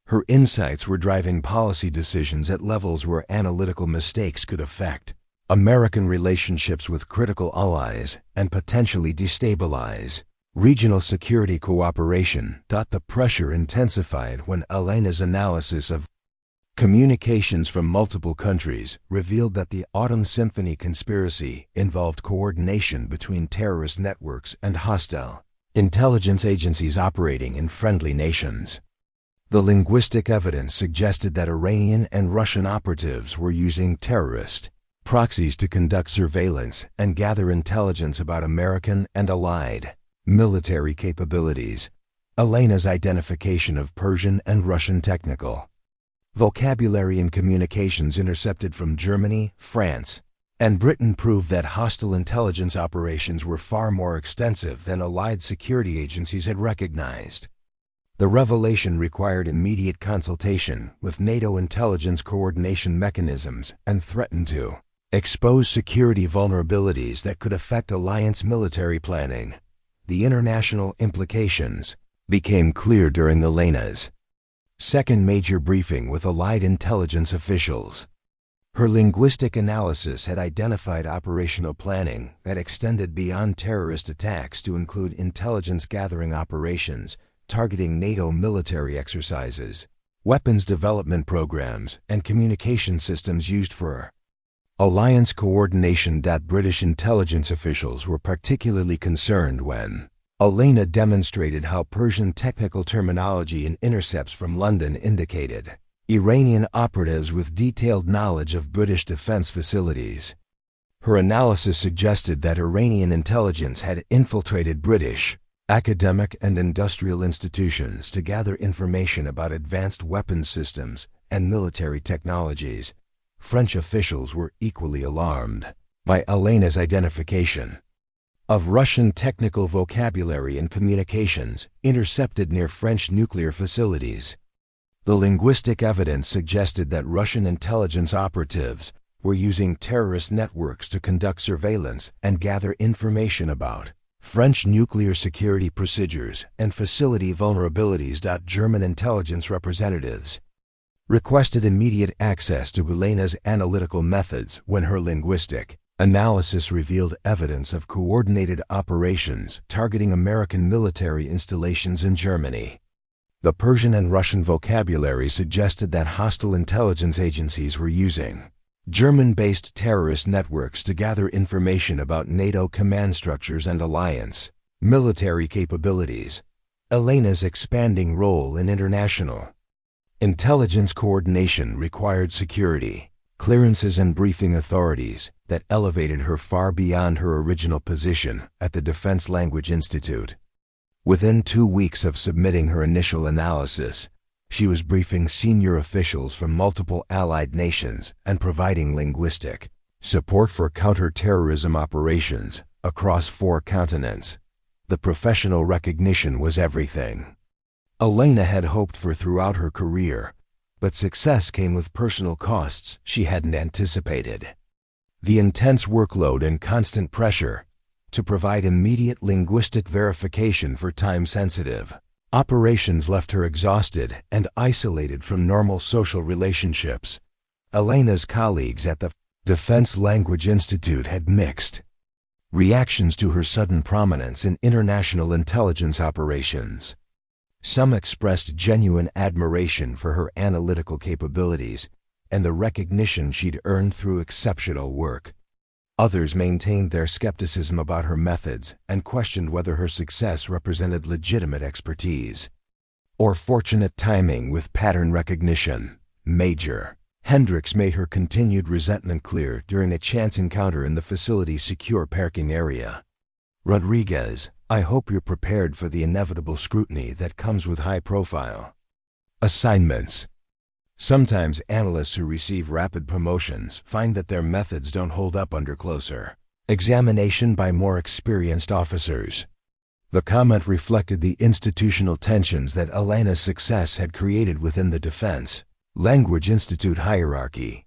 S1: Her insights were driving policy decisions at levels where analytical mistakes could affect American relationships with critical allies and potentially destabilize regional security cooperation. The pressure intensified when Alena's analysis of communications from multiple countries revealed that the Autumn Symphony conspiracy involved coordination between terrorist networks and hostile intelligence agencies operating in friendly nations. The linguistic evidence suggested that Iranian and Russian operatives were using terrorist proxies to conduct surveillance and gather intelligence about American and Allied military capabilities. Alena's identification of Persian and Russian technical vocabulary and communications intercepted from Germany, France, and Britain proved that hostile intelligence operations were far more extensive than Allied security agencies had recognized. The revelation required immediate consultation with NATO intelligence coordination mechanisms and threatened to expose security vulnerabilities that could affect alliance military planning. The international implications became clear during Alena's second major briefing with Allied intelligence officials. Her linguistic analysis had identified operational planning that extended beyond terrorist attacks to include intelligence gathering operations targeting NATO military exercises, weapons development programs, and communication systems used for Alliance coordination. British intelligence officials were particularly concerned when Elena demonstrated how Persian technical terminology in intercepts from London indicated Iranian operatives with detailed knowledge of British defense facilities. Her analysis suggested that Iranian intelligence had infiltrated British academic and industrial institutions to gather information about advanced weapons systems and military technologies. French officials were equally alarmed by Elena's identification of Russian technical vocabulary and communications intercepted near French nuclear facilities. The linguistic evidence suggested that Russian intelligence operatives were using terrorist networks to conduct surveillance and gather information about French nuclear security procedures and facility vulnerabilities. German intelligence representatives requested immediate access to Elena's analytical methods when her linguistic analysis revealed evidence of coordinated operations targeting American military installations in Germany. The Persian and Russian vocabulary suggested that hostile intelligence agencies were using German-based terrorist networks to gather information about NATO command structures and alliance military capabilities. Elena's expanding role in international intelligence coordination required security clearances and briefing authorities that elevated her far beyond her original position at the Defense Language Institute. Within 2 weeks of submitting her initial analysis, she was briefing senior officials from multiple allied nations and providing linguistic support for counter-terrorism operations across 4 continents. The professional recognition was everything Elena had hoped for throughout her career, but success came with personal costs she hadn't anticipated. The intense workload and constant pressure to provide immediate linguistic verification for time-sensitive operations left her exhausted and isolated from normal social relationships. Elena's colleagues at the Defense Language Institute had mixed reactions to her sudden prominence in international intelligence operations. Some expressed genuine admiration for her analytical capabilities and the recognition she'd earned through exceptional work. Others maintained their skepticism about her methods and questioned whether her success represented legitimate expertise or fortunate timing with pattern recognition. Major Hendricks made her continued resentment clear during a chance encounter in the facility's secure parking area. "Rodriguez, I hope you're prepared for the inevitable scrutiny that comes with high-profile assignments. Sometimes analysts who receive rapid promotions find that their methods don't hold up under closer examination by more experienced officers." The comment reflected the institutional tensions that Elena's success had created within the Defense Language Institute hierarchy.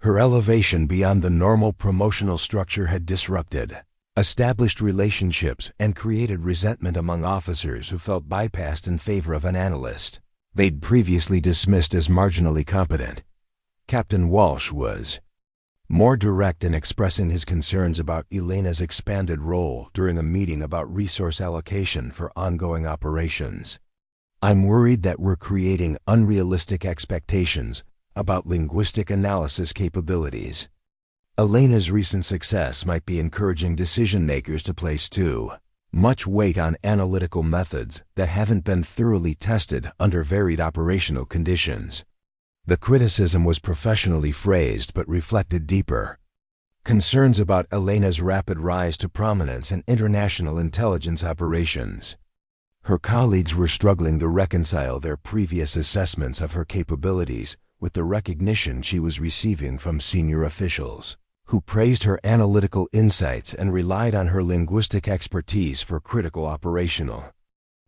S1: Her elevation beyond the normal promotional structure had disrupted established relationships and created resentment among officers who felt bypassed in favor of an analyst they'd previously dismissed as marginally competent. Captain Walsh was more direct in expressing his concerns about Elena's expanded role during a meeting about resource allocation for ongoing operations. "I'm worried that we're creating unrealistic expectations about linguistic analysis capabilities. Elena's recent success might be encouraging decision-makers to place too much weight on analytical methods that haven't been thoroughly tested under varied operational conditions." The criticism was professionally phrased but reflected deeper concerns about Elena's rapid rise to prominence in international intelligence operations. Her colleagues were struggling to reconcile their previous assessments of her capabilities with the recognition she was receiving from senior officials, who praised her analytical insights and relied on her linguistic expertise for critical operational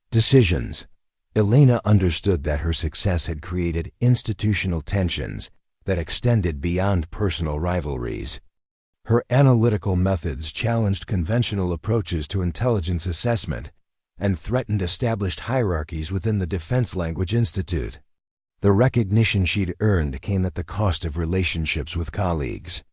S1: decisions. Elena understood that her success had created institutional tensions that extended beyond personal rivalries. Her analytical methods challenged conventional approaches to intelligence assessment and threatened established hierarchies within the Defense Language Institute. The recognition she'd earned came at the cost of relationships with colleagues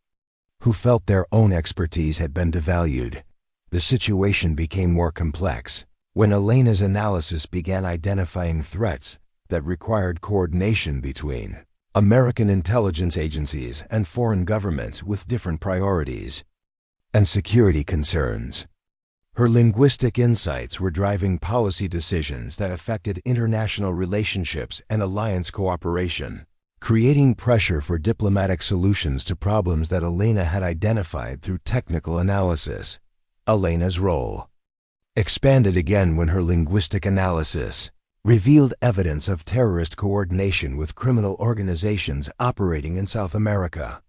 S1: who felt their own expertise had been devalued. The situation became more complex when Elena's analysis began identifying threats that required coordination between American intelligence agencies and foreign governments with different priorities and security concerns. Her linguistic insights were driving policy decisions that affected international relationships and alliance cooperation, creating pressure for diplomatic solutions to problems that Elena had identified through technical analysis. Elena's role expanded again when her linguistic analysis revealed evidence of terrorist coordination with criminal organizations operating in South America.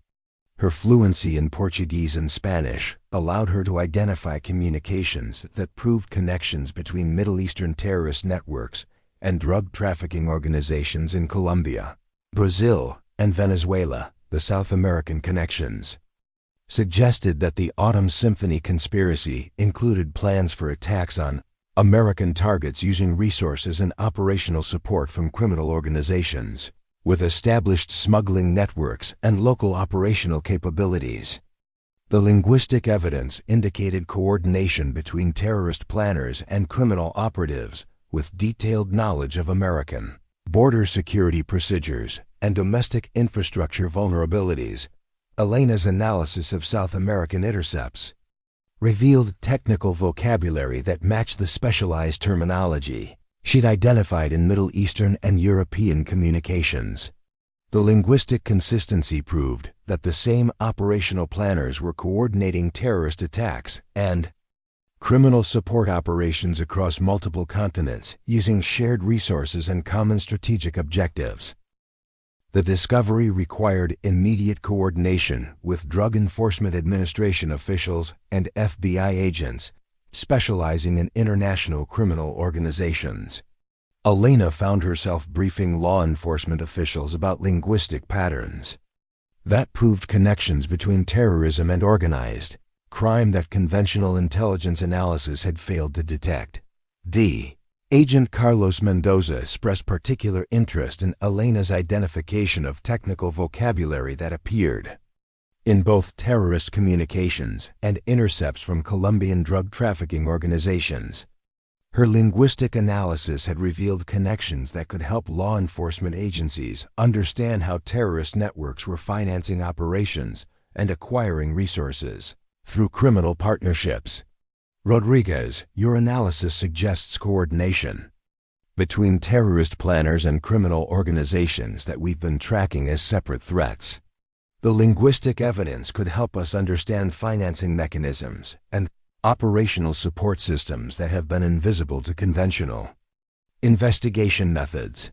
S1: Her fluency in Portuguese and Spanish allowed her to identify communications that proved connections between Middle Eastern terrorist networks and drug trafficking organizations in Colombia, Brazil, and Venezuela. The South American connections suggested that the Autumn Symphony conspiracy included plans for attacks on American targets using resources and operational support from criminal organizations with established smuggling networks and local operational capabilities. The linguistic evidence indicated coordination between terrorist planners and criminal operatives with detailed knowledge of American border security procedures and domestic infrastructure vulnerabilities. Elena's analysis of South American intercepts revealed technical vocabulary that matched the specialized terminology she'd identified in Middle Eastern and European communications. The linguistic consistency proved that the same operational planners were coordinating terrorist attacks and criminal support operations across multiple continents using shared resources and common strategic objectives. The discovery required immediate coordination with Drug Enforcement Administration officials and FBI agents specializing in international criminal organizations. Elena found herself briefing law enforcement officials about linguistic patterns that proved connections between terrorism and organized crime that conventional intelligence analysis had failed to detect. Agent Carlos Mendoza expressed particular interest in Elena's identification of technical vocabulary that appeared in both terrorist communications and intercepts from Colombian drug trafficking organizations. Her linguistic analysis had revealed connections that could help law enforcement agencies understand how terrorist networks were financing operations and acquiring resources through criminal partnerships. Rodriguez, your analysis suggests coordination between terrorist planners and criminal organizations that we've been tracking as separate threats. The linguistic evidence could help us understand financing mechanisms and operational support systems that have been invisible to conventional investigation methods.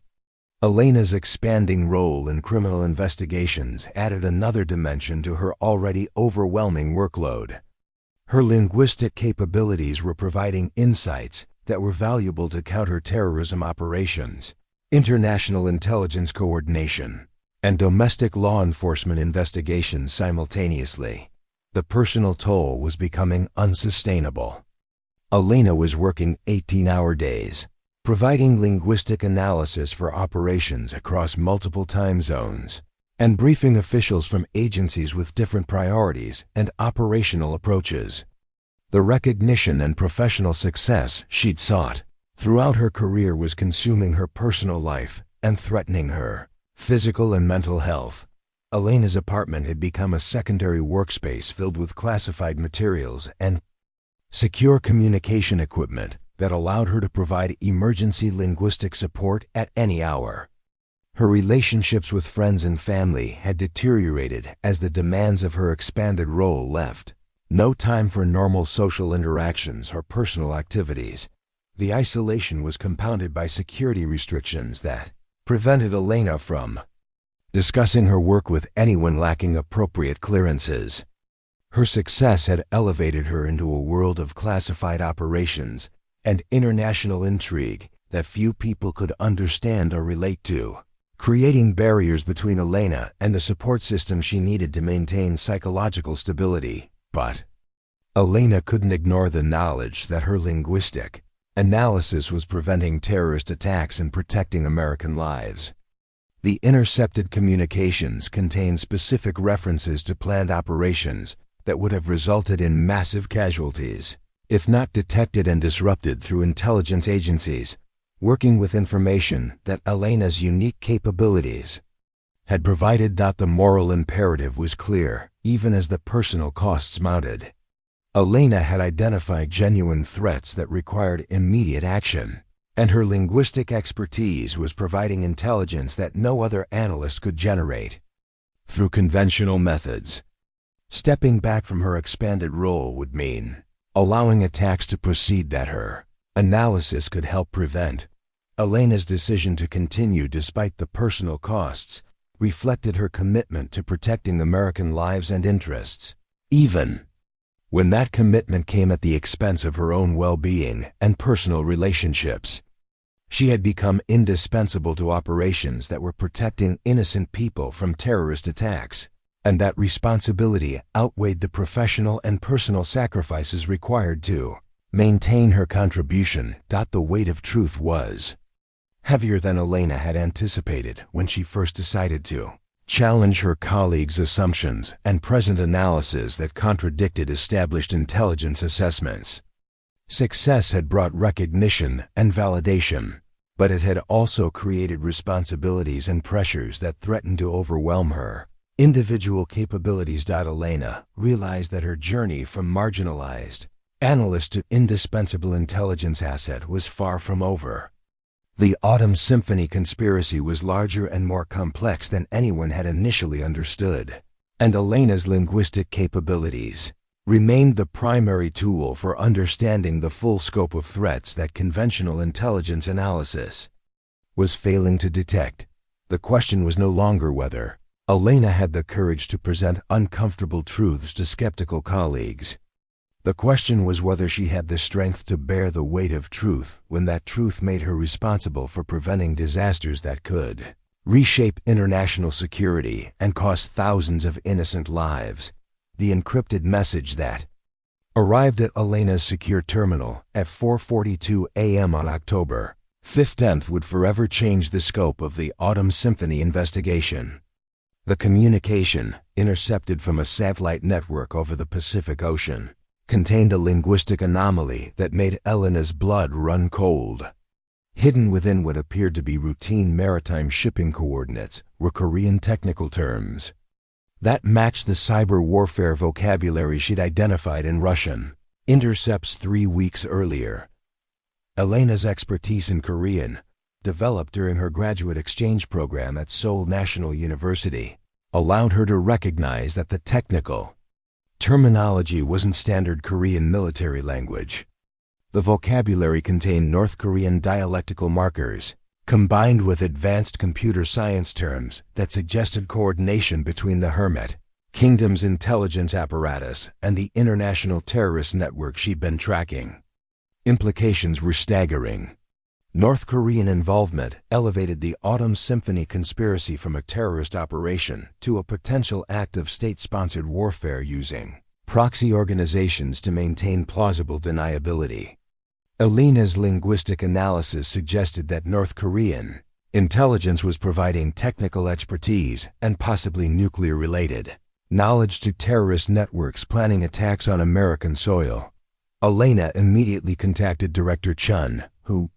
S1: Elena's expanding role in criminal investigations added another dimension to her already overwhelming workload. Her linguistic capabilities were providing insights that were valuable to counter-terrorism operations, international intelligence coordination, and domestic law enforcement investigations simultaneously. The personal toll was becoming unsustainable. Elena was working 18-hour days, providing linguistic analysis for operations across multiple time zones, and briefing officials from agencies with different priorities and operational approaches. The recognition and professional success she'd sought throughout her career was consuming her personal life and threatening her physical and mental health. Elena's apartment had become a secondary workspace filled with classified materials and secure communication equipment that allowed her to provide emergency linguistic support at any hour. Her relationships with friends and family had deteriorated as the demands of her expanded role left no time for normal social interactions or personal activities. The isolation was compounded by security restrictions that prevented Elena from discussing her work with anyone lacking appropriate clearances. Her success had elevated her into a world of classified operations and international intrigue that few people could understand or relate to, creating barriers between Elena and the support system she needed to maintain psychological stability. But Elena couldn't ignore the knowledge that her linguistic analysis was preventing terrorist attacks and protecting American lives. The intercepted communications contained specific references to planned operations that would have resulted in massive casualties, if not detected and disrupted through intelligence agencies working with information that Elena's unique capabilities had provided that the moral imperative was clear, even as the personal costs mounted. Elena had identified genuine threats that required immediate action, and her linguistic expertise was providing intelligence that no other analyst could generate through conventional methods. Stepping back from her expanded role would mean allowing attacks to proceed that her analysis could help prevent. Elena's decision to continue despite the personal costs reflected her commitment to protecting American lives and interests, even when that commitment came at the expense of her own well-being and personal relationships. She had become indispensable to operations that were protecting innocent people from terrorist attacks, and that responsibility outweighed the professional and personal sacrifices required to maintain her contribution. The weight of truth was heavier than Elena had anticipated when she first decided to challenge her colleagues' assumptions and present analysis that contradicted established intelligence assessments. Success had brought recognition and validation, but it had also created responsibilities and pressures that threatened to overwhelm her individual capabilities. Elena realized that her journey from marginalized analyst to indispensable intelligence asset was far from over. The Autumn Symphony conspiracy was larger and more complex than anyone had initially understood, and Elena's linguistic capabilities remained the primary tool for understanding the full scope of threats that conventional intelligence analysis was failing to detect. The question was no longer whether Elena had the courage to present uncomfortable truths to skeptical colleagues. The question was whether she had the strength to bear the weight of truth when that truth made her responsible for preventing disasters that could reshape international security and cost thousands of innocent lives. The encrypted message that arrived at Elena's secure terminal at 4:42 a.m. on October 15th would forever change the scope of the Autumn Symphony investigation. The communication, intercepted from a satellite network over the Pacific Ocean, contained a linguistic anomaly that made Elena's blood run cold. Hidden within what appeared to be routine maritime shipping coordinates were Korean technical terms that matched the cyber warfare vocabulary she'd identified in Russian intercepts 3 weeks earlier. Elena's expertise in Korean, developed during her graduate exchange program at Seoul National University, allowed her to recognize that the technical terminology wasn't standard Korean military language. The vocabulary contained North Korean dialectical markers, combined with advanced computer science terms that suggested coordination between the Hermit Kingdom's intelligence apparatus and the international terrorist network she'd been tracking. Implications were staggering. North Korean involvement elevated the Autumn Symphony conspiracy from a terrorist operation to a potential act of state-sponsored warfare using proxy organizations to maintain plausible deniability. Elena's linguistic analysis suggested that North Korean intelligence was providing technical expertise and possibly nuclear-related knowledge to terrorist networks planning attacks on American soil. Elena immediately contacted Director Chun, who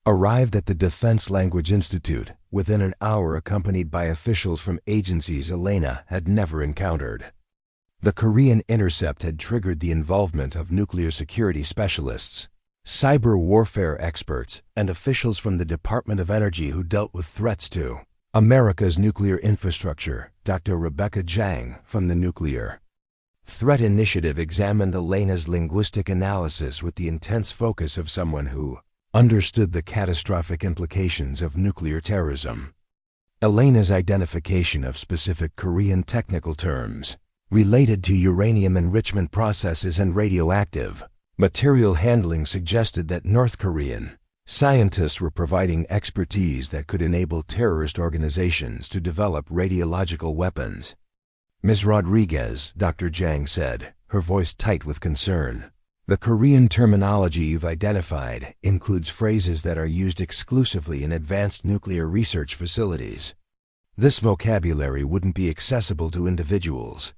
S1: arrived at the Defense Language Institute within an hour, accompanied by officials from agencies Elena had never encountered. The Korean intercept had triggered the involvement of nuclear security specialists, cyber warfare experts, and officials from the Department of Energy who dealt with threats to America's nuclear infrastructure. Dr. Rebecca Jang from the Nuclear Threat Initiative examined Elena's linguistic analysis with the intense focus of someone who understood the catastrophic implications of nuclear terrorism. Elena's identification of specific Korean technical terms related to uranium enrichment processes and radioactive material handling suggested that North Korean scientists were providing expertise that could enable terrorist organizations to develop radiological weapons. Ms. Rodriguez, Dr. Jang said, her voice tight with concern, the Korean terminology you've identified includes phrases that are used exclusively in advanced nuclear research facilities. This vocabulary wouldn't be accessible to individuals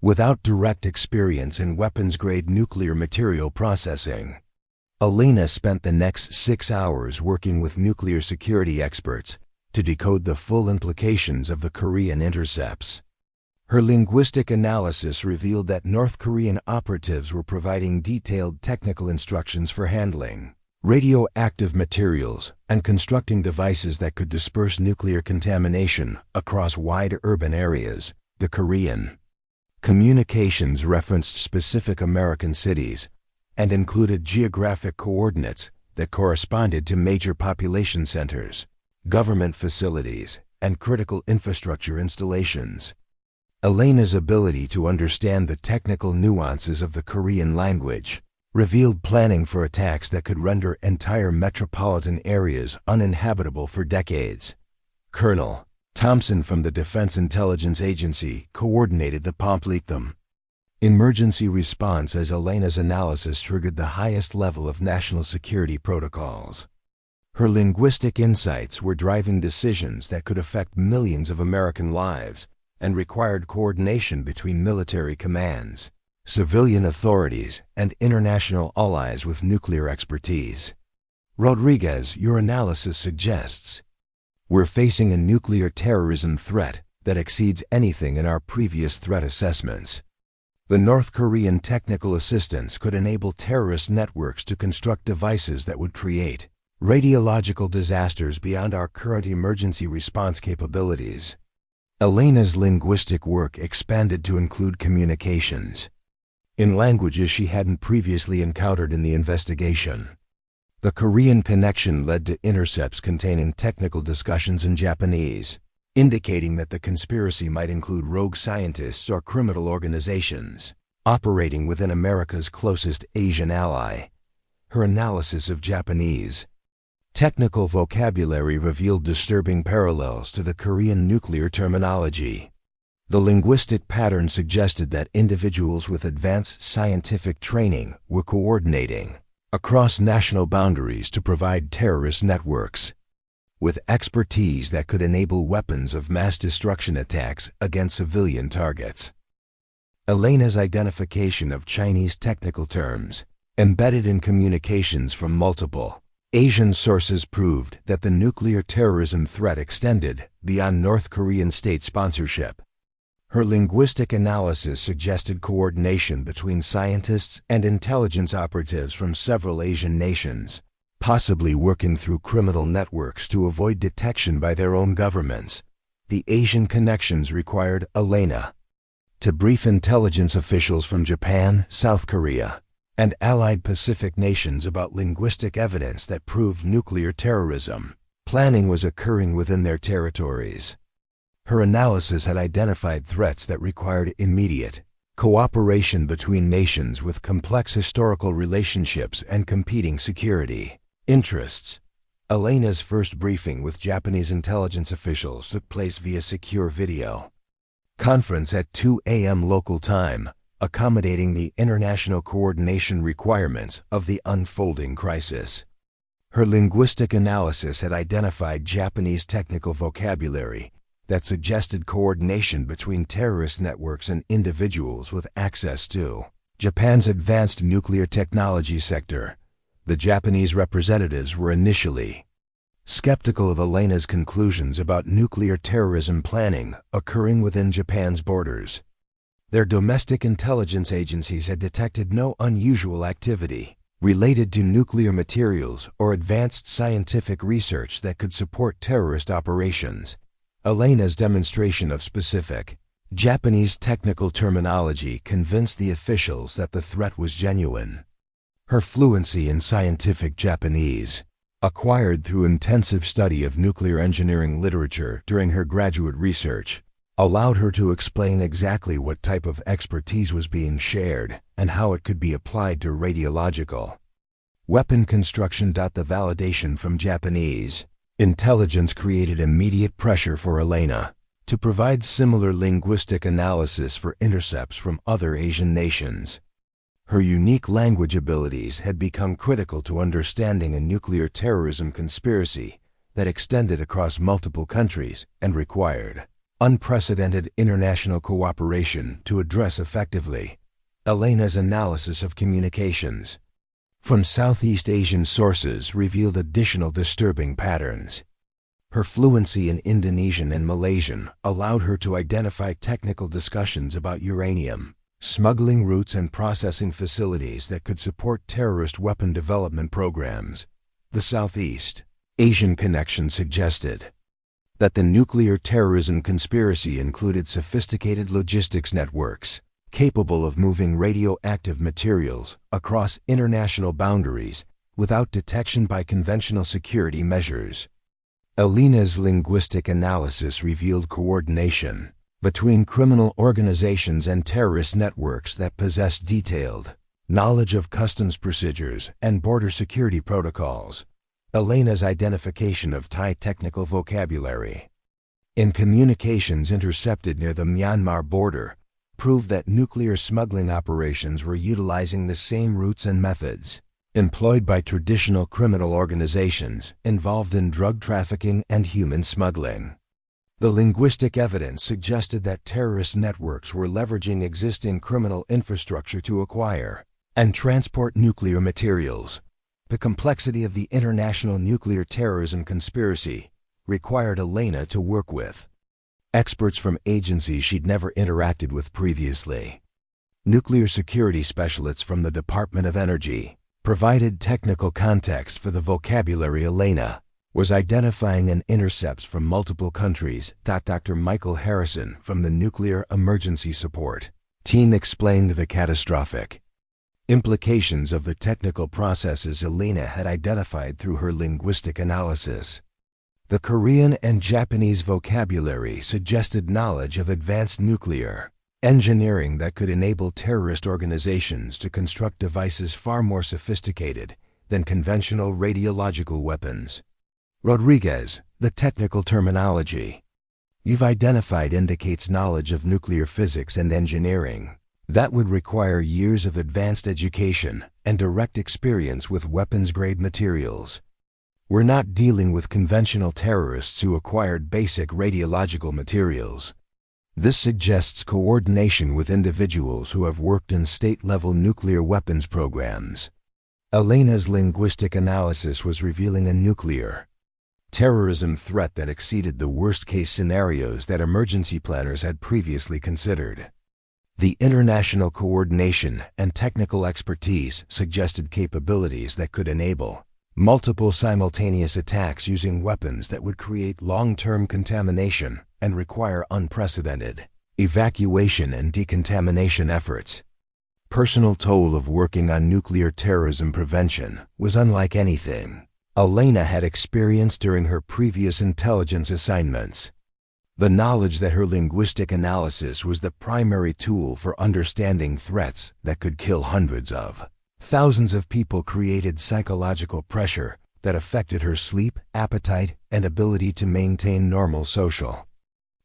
S1: without direct experience in weapons-grade nuclear material processing. Elena spent the next 6 hours working with nuclear security experts, to decode the full implications of the Korean intercepts. Her linguistic analysis revealed that North Korean operatives were providing detailed technical instructions for handling radioactive materials and constructing devices that could disperse nuclear contamination across wide urban areas. The Korean communications referenced specific American cities and included geographic coordinates that corresponded to major population centers, government facilities, and critical infrastructure installations. Elena's ability to understand the technical nuances of the Korean language revealed planning for attacks that could render entire metropolitan areas uninhabitable for decades. Colonel Thompson from the Defense Intelligence Agency coordinated the Platoon emergency response as Elena's analysis triggered the highest level of national security protocols. Her linguistic insights were driving decisions that could affect millions of American lives and required coordination between military commands, civilian authorities, and international allies with nuclear expertise. Rodriguez, your analysis suggests we're facing a nuclear terrorism threat that exceeds anything in our previous threat assessments. The North Korean technical assistance could enable terrorist networks to construct devices that would create radiological disasters beyond our current emergency response capabilities. Elena's linguistic work expanded to include communications in languages she hadn't previously encountered in the investigation. The Korean connection led to intercepts containing technical discussions in Japanese, indicating that the conspiracy might include rogue scientists or criminal organizations operating within America's closest Asian ally. Her analysis of Japanese technical vocabulary revealed disturbing parallels to the Korean nuclear terminology. The linguistic pattern suggested that individuals with advanced scientific training were coordinating across national boundaries to provide terrorist networks with expertise that could enable weapons of mass destruction attacks against civilian targets. Elena's identification of Chinese technical terms embedded in communications from multiple Asian sources proved that the nuclear terrorism threat extended beyond North Korean state sponsorship. Her linguistic analysis suggested coordination between scientists and intelligence operatives from several Asian nations, possibly working through criminal networks to avoid detection by their own governments. The Asian connections required Elena to brief intelligence officials from Japan, South Korea, and allied Pacific nations about linguistic evidence that proved nuclear terrorism planning was occurring within their territories. Her analysis had identified threats that required immediate cooperation between nations with complex historical relationships and competing security interests. Elena's first briefing with Japanese intelligence officials took place via secure video conference at 2 a.m. local time, accommodating the international coordination requirements of the unfolding crisis. Her linguistic analysis had identified Japanese technical vocabulary that suggested coordination between terrorist networks and individuals with access to Japan's advanced nuclear technology sector. The Japanese representatives were initially skeptical of Elena's conclusions about nuclear terrorism planning occurring within Japan's borders. Their domestic intelligence agencies had detected no unusual activity related to nuclear materials or advanced scientific research that could support terrorist operations. Elena's demonstration of specific Japanese technical terminology convinced the officials that the threat was genuine. Her fluency in scientific Japanese, acquired through intensive study of nuclear engineering literature during her graduate research, allowed her to explain exactly what type of expertise was being shared and how it could be applied to radiological weapon construction. The validation from Japanese intelligence created immediate pressure for Elena to provide similar linguistic analysis for intercepts from other Asian nations. Her unique language abilities had become critical to understanding a nuclear terrorism conspiracy that extended across multiple countries and required unprecedented international cooperation to address effectively. Elena's analysis of communications from Southeast Asian sources revealed additional disturbing patterns. Her fluency in Indonesian and Malaysian allowed her to identify technical discussions about uranium, smuggling routes and processing facilities that could support terrorist weapon development programs. The Southeast Asian connection suggested that the nuclear terrorism conspiracy included sophisticated logistics networks capable of moving radioactive materials across international boundaries without detection by conventional security measures. Elena's linguistic analysis revealed coordination between criminal organizations and terrorist networks that possess detailed knowledge of customs procedures and border security protocols. Elena's identification of Thai technical vocabulary in communications intercepted near the Myanmar border proved that nuclear smuggling operations were utilizing the same routes and methods employed by traditional criminal organizations involved in drug trafficking and human smuggling. The linguistic evidence suggested that terrorist networks were leveraging existing criminal infrastructure to acquire and transport nuclear materials. The complexity of the international nuclear terrorism conspiracy required Elena to work with experts from agencies she'd never interacted with previously. Nuclear security specialists from the Department of Energy provided technical context for the vocabulary Elena was identifying and intercepts from multiple countries. Dr. Michael Harrison from the Nuclear Emergency Support Team explained the catastrophic implications of the technical processes Elena had identified through her linguistic analysis. The Korean and Japanese vocabulary suggested knowledge of advanced nuclear engineering that could enable terrorist organizations to construct devices far more sophisticated than conventional radiological weapons. Rodriguez, the technical terminology you've identified indicates knowledge of nuclear physics and engineering that would require years of advanced education and direct experience with weapons-grade materials. We're not dealing with conventional terrorists who acquired basic radiological materials. This suggests coordination with individuals who have worked in state-level nuclear weapons programs. Elena's linguistic analysis was revealing a nuclear terrorism threat that exceeded the worst-case scenarios that emergency planners had previously considered. The international coordination and technical expertise suggested capabilities that could enable multiple simultaneous attacks using weapons that would create long-term contamination and require unprecedented evacuation and decontamination efforts. Personal toll of working on nuclear terrorism prevention was unlike anything Elena had experienced during her previous intelligence assignments. The knowledge that her linguistic analysis was the primary tool for understanding threats that could kill hundreds of thousands of people created psychological pressure that affected her sleep, appetite, and ability to maintain normal social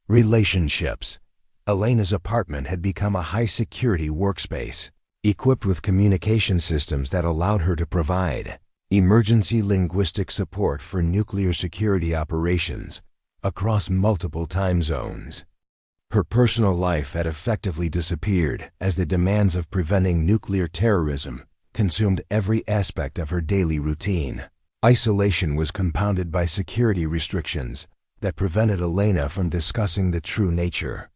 S1: relationships. Elena's apartment had become a high-security workspace, equipped with communication systems that allowed her to provide emergency linguistic support for nuclear security operations across multiple time zones. Her personal life had effectively disappeared as the demands of preventing nuclear terrorism consumed every aspect of her daily routine. Isolation was compounded by security restrictions that prevented Elena from discussing the true nature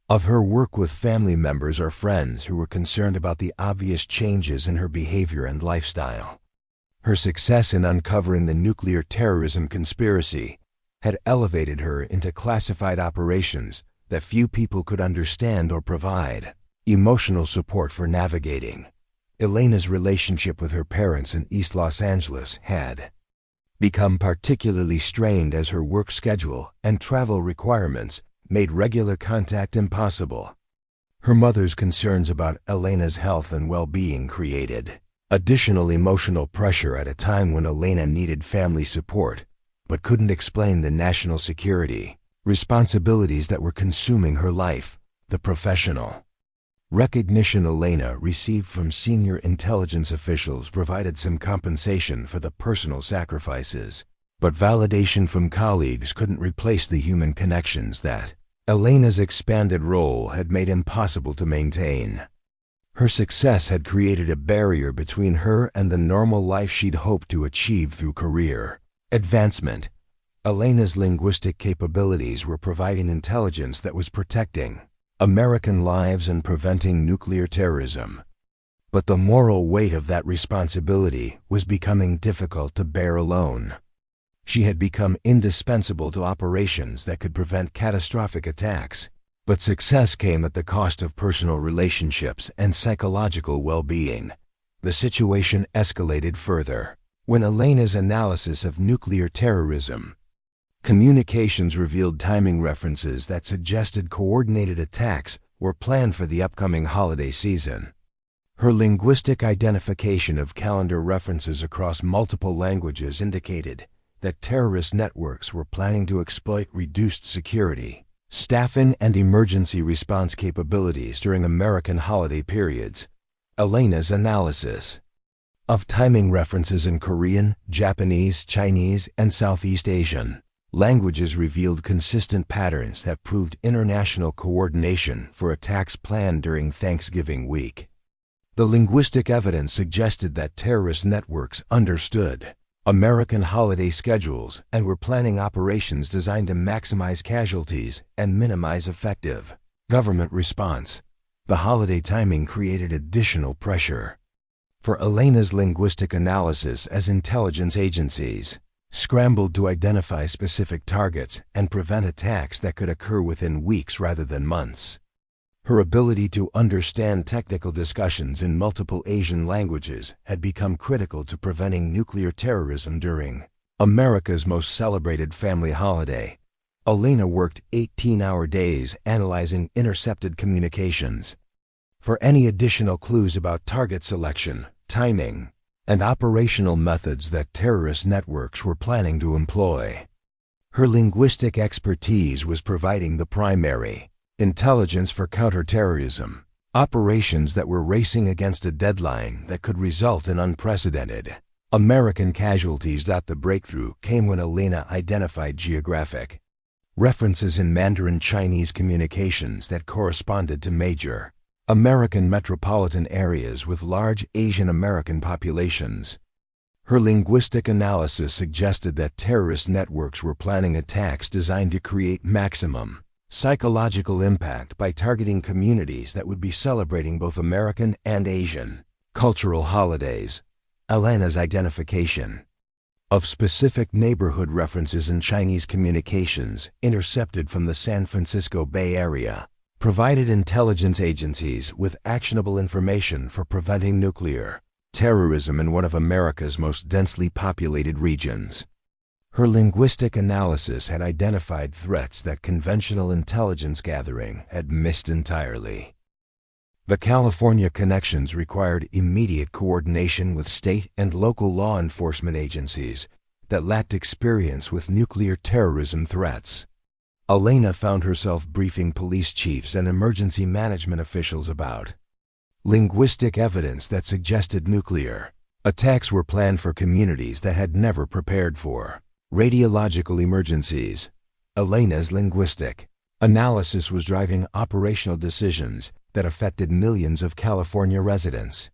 S1: of her work with family members or friends who were concerned about the obvious changes in her behavior and lifestyle. Her success in uncovering the nuclear terrorism conspiracy had elevated her into classified operations that few people could understand or provide emotional support for navigating. Elena's relationship with her parents in East Los Angeles had become particularly strained as her work schedule and travel requirements made regular contact impossible. Her mother's concerns about Elena's health and well-being created additional emotional pressure at a time when Elena needed family support but couldn't explain the national security responsibilities that were consuming her life. The professional recognition Elena received from senior intelligence officials provided some compensation for the personal sacrifices, but validation from colleagues couldn't replace the human connections that Elena's expanded role had made impossible to maintain. Her success had created a barrier between her and the normal life she'd hoped to achieve through career advancement. Elena's linguistic capabilities were providing intelligence that was protecting American lives and preventing nuclear terrorism. But the moral weight of that responsibility was becoming difficult to bear alone. She had become indispensable to operations that could prevent catastrophic attacks, but success came at the cost of personal relationships and psychological well-being. The situation escalated further when Elena's analysis of nuclear terrorism communications revealed timing references that suggested coordinated attacks were planned for the upcoming holiday season. Her linguistic identification of calendar references across multiple languages indicated that terrorist networks were planning to exploit reduced security, staffing, and emergency response capabilities during American holiday periods. Elena's analysis of timing references in Korean, Japanese, Chinese, and Southeast Asian languages revealed consistent patterns that proved international coordination for attacks planned during Thanksgiving week. The linguistic evidence suggested that terrorist networks understood American holiday schedules and were planning operations designed to maximize casualties and minimize effective government response. The holiday timing created additional pressure for Elena's linguistic analysis as intelligence agencies scrambled to identify specific targets and prevent attacks that could occur within weeks rather than months. Her ability to understand technical discussions in multiple Asian languages had become critical to preventing nuclear terrorism during America's most celebrated family holiday. Elena worked 18-hour days analyzing intercepted communications for any additional clues about target selection, timing, and operational methods that terrorist networks were planning to employ. Her linguistic expertise was providing the primary intelligence for counterterrorism operations that were racing against a deadline that could result in unprecedented American casualties. The breakthrough came when Elena identified geographic references in Mandarin Chinese communications that corresponded to major American metropolitan areas with large Asian American populations. Her linguistic analysis suggested that terrorist networks were planning attacks designed to create maximum psychological impact by targeting communities that would be celebrating both American and Asian cultural holidays. Elena's identification of specific neighborhood references in Chinese communications intercepted from the San Francisco Bay Area provided intelligence agencies with actionable information for preventing nuclear terrorism in one of America's most densely populated regions. Her linguistic analysis had identified threats that conventional intelligence gathering had missed entirely. The California connections required immediate coordination with state and local law enforcement agencies that lacked experience with nuclear terrorism threats. Elena found herself briefing police chiefs and emergency management officials about linguistic evidence that suggested nuclear attacks were planned for communities that had never prepared for radiological emergencies. Elena's linguistic analysis was driving operational decisions that affected millions of California residents,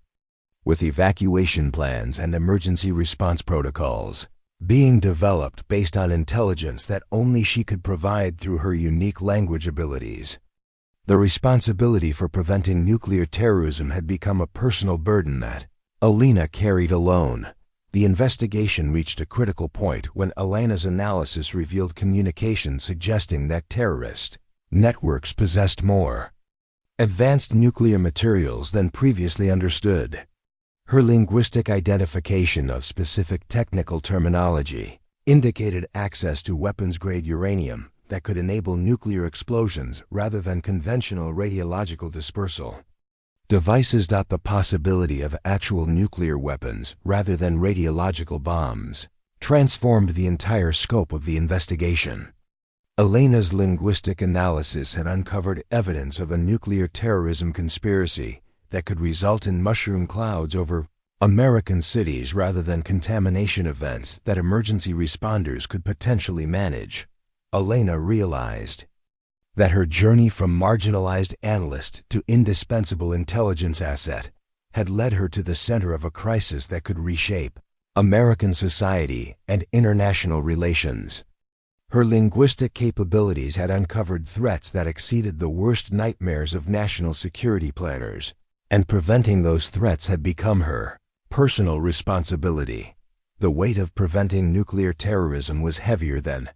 S1: with evacuation plans and emergency response protocols being developed based on intelligence that only she could provide through her unique language abilities. The responsibility for preventing nuclear terrorism had become a personal burden that Elena carried alone. The investigation reached a critical point when Elena's analysis revealed communications suggesting that terrorist networks possessed more advanced nuclear materials than previously understood. Her linguistic identification of specific technical terminology indicated access to weapons-grade uranium that could enable nuclear explosions rather than conventional radiological dispersal devices. The possibility of actual nuclear weapons rather than radiological bombs transformed the entire scope of the investigation. Elena's linguistic analysis had uncovered evidence of a nuclear terrorism conspiracy that could result in mushroom clouds over American cities rather than contamination events that emergency responders could potentially manage. Elena realized that her journey from marginalized analyst to indispensable intelligence asset had led her to the center of a crisis that could reshape American society and international relations. Her linguistic capabilities had uncovered threats that exceeded the worst nightmares of national security planners, and preventing those threats had become her personal responsibility. The weight of preventing nuclear terrorism was heavier than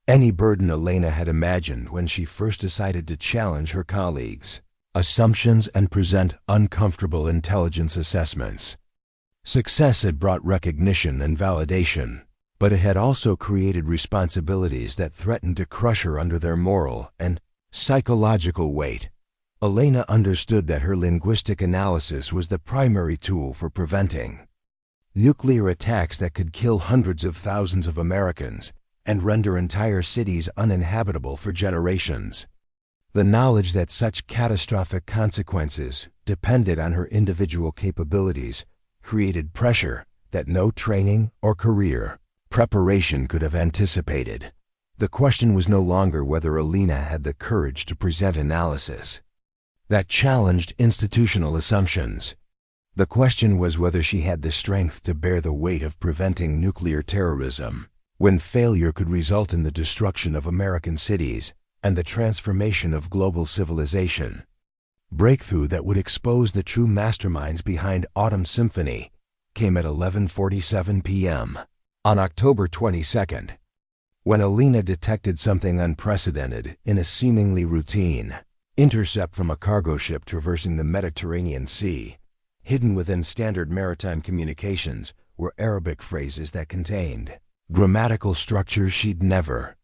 S1: any burden Elena had imagined when she first decided to challenge her colleagues' assumptions and present uncomfortable intelligence assessments. Success had brought recognition and validation, but it had also created responsibilities that threatened to crush her under their moral and psychological weight. Elena understood that her linguistic analysis was the primary tool for preventing nuclear attacks that could kill hundreds of thousands of Americans and render entire cities uninhabitable for generations. The knowledge that such catastrophic consequences depended on her individual capabilities created pressure that no training or career preparation could have anticipated. The question was no longer whether Elena had the courage to present analysis that challenged institutional assumptions. The question was whether she had the strength to bear the weight of preventing nuclear terrorism, when failure could result in the destruction of American cities and the transformation of global civilization. Breakthrough that would expose the true masterminds behind Autumn Symphony came at 11:47 p.m. on October 22nd, when Elena detected something unprecedented in a seemingly routine intercept from a cargo ship traversing the Mediterranean Sea. Hidden within standard maritime communications were Arabic phrases that contained grammatical structures she'd never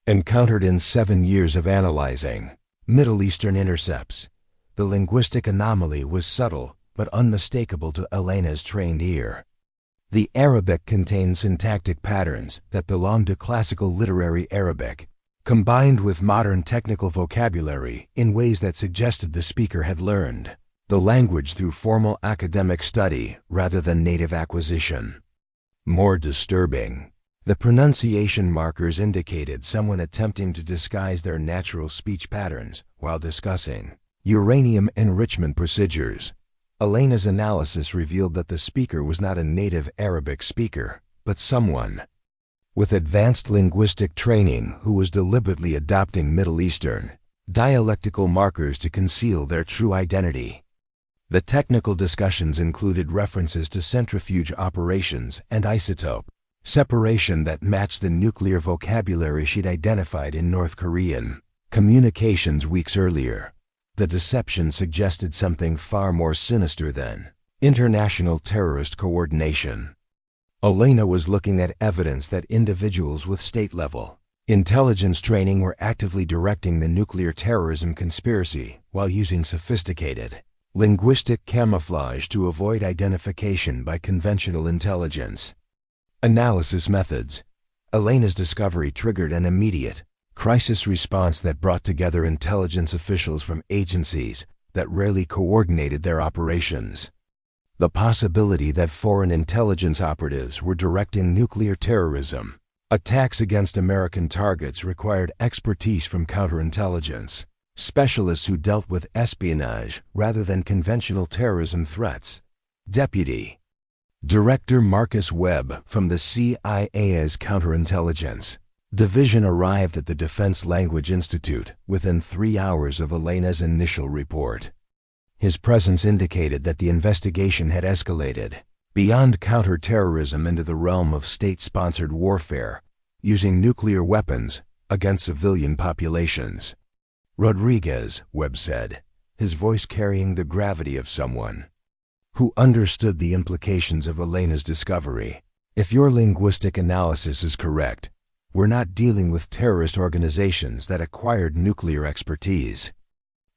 S1: encountered in 7 years of analyzing Middle Eastern intercepts. The linguistic anomaly was subtle but unmistakable to Elena's trained ear. The Arabic contained syntactic patterns that belonged to classical literary Arabic, combined with modern technical vocabulary in ways that suggested the speaker had learned the language through formal academic study rather than native acquisition. More disturbing, the pronunciation markers indicated someone attempting to disguise their natural speech patterns while discussing uranium enrichment procedures. Elena's analysis revealed that the speaker was not a native Arabic speaker, but someone with advanced linguistic training who was deliberately adopting Middle Eastern dialectical markers to conceal their true identity. The technical discussions included references to centrifuge operations and isotope separation that matched the nuclear vocabulary she'd identified in North Korean communications weeks earlier. The deception suggested something far more sinister than international terrorist coordination. Elena was looking at evidence that individuals with state-level intelligence training were actively directing the nuclear terrorism conspiracy while using sophisticated linguistic camouflage to avoid identification by conventional intelligence analysis methods. Elena's discovery triggered an immediate crisis response that brought together intelligence officials from agencies that rarely coordinated their operations. The possibility that foreign intelligence operatives were directing nuclear terrorism attacks against American targets required expertise from counterintelligence specialists who dealt with espionage rather than conventional terrorism threats. Deputy Director Marcus Webb from the CIA's Counterintelligence Division arrived at the Defense Language Institute within 3 hours of Elena's initial report. His presence indicated that the investigation had escalated beyond counterterrorism into the realm of state-sponsored warfare using nuclear weapons against civilian populations. Rodriguez, Webb said, his voice carrying the gravity of someone who understood the implications of Elena's discovery. If your linguistic analysis is correct, we're not dealing with terrorist organizations that acquired nuclear expertise.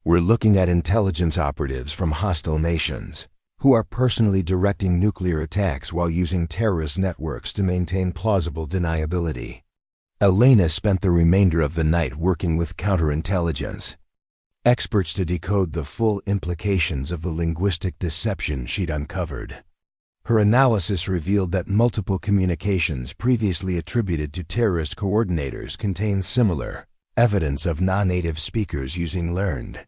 S1: We're looking at intelligence operatives from hostile nations who are personally directing nuclear attacks while using terrorist networks to maintain plausible deniability. Elena spent the remainder of the night working with counterintelligence experts to decode the full implications of the linguistic deception she'd uncovered. Her analysis revealed that multiple communications previously attributed to terrorist coordinators contained similar evidence of non-native speakers using learned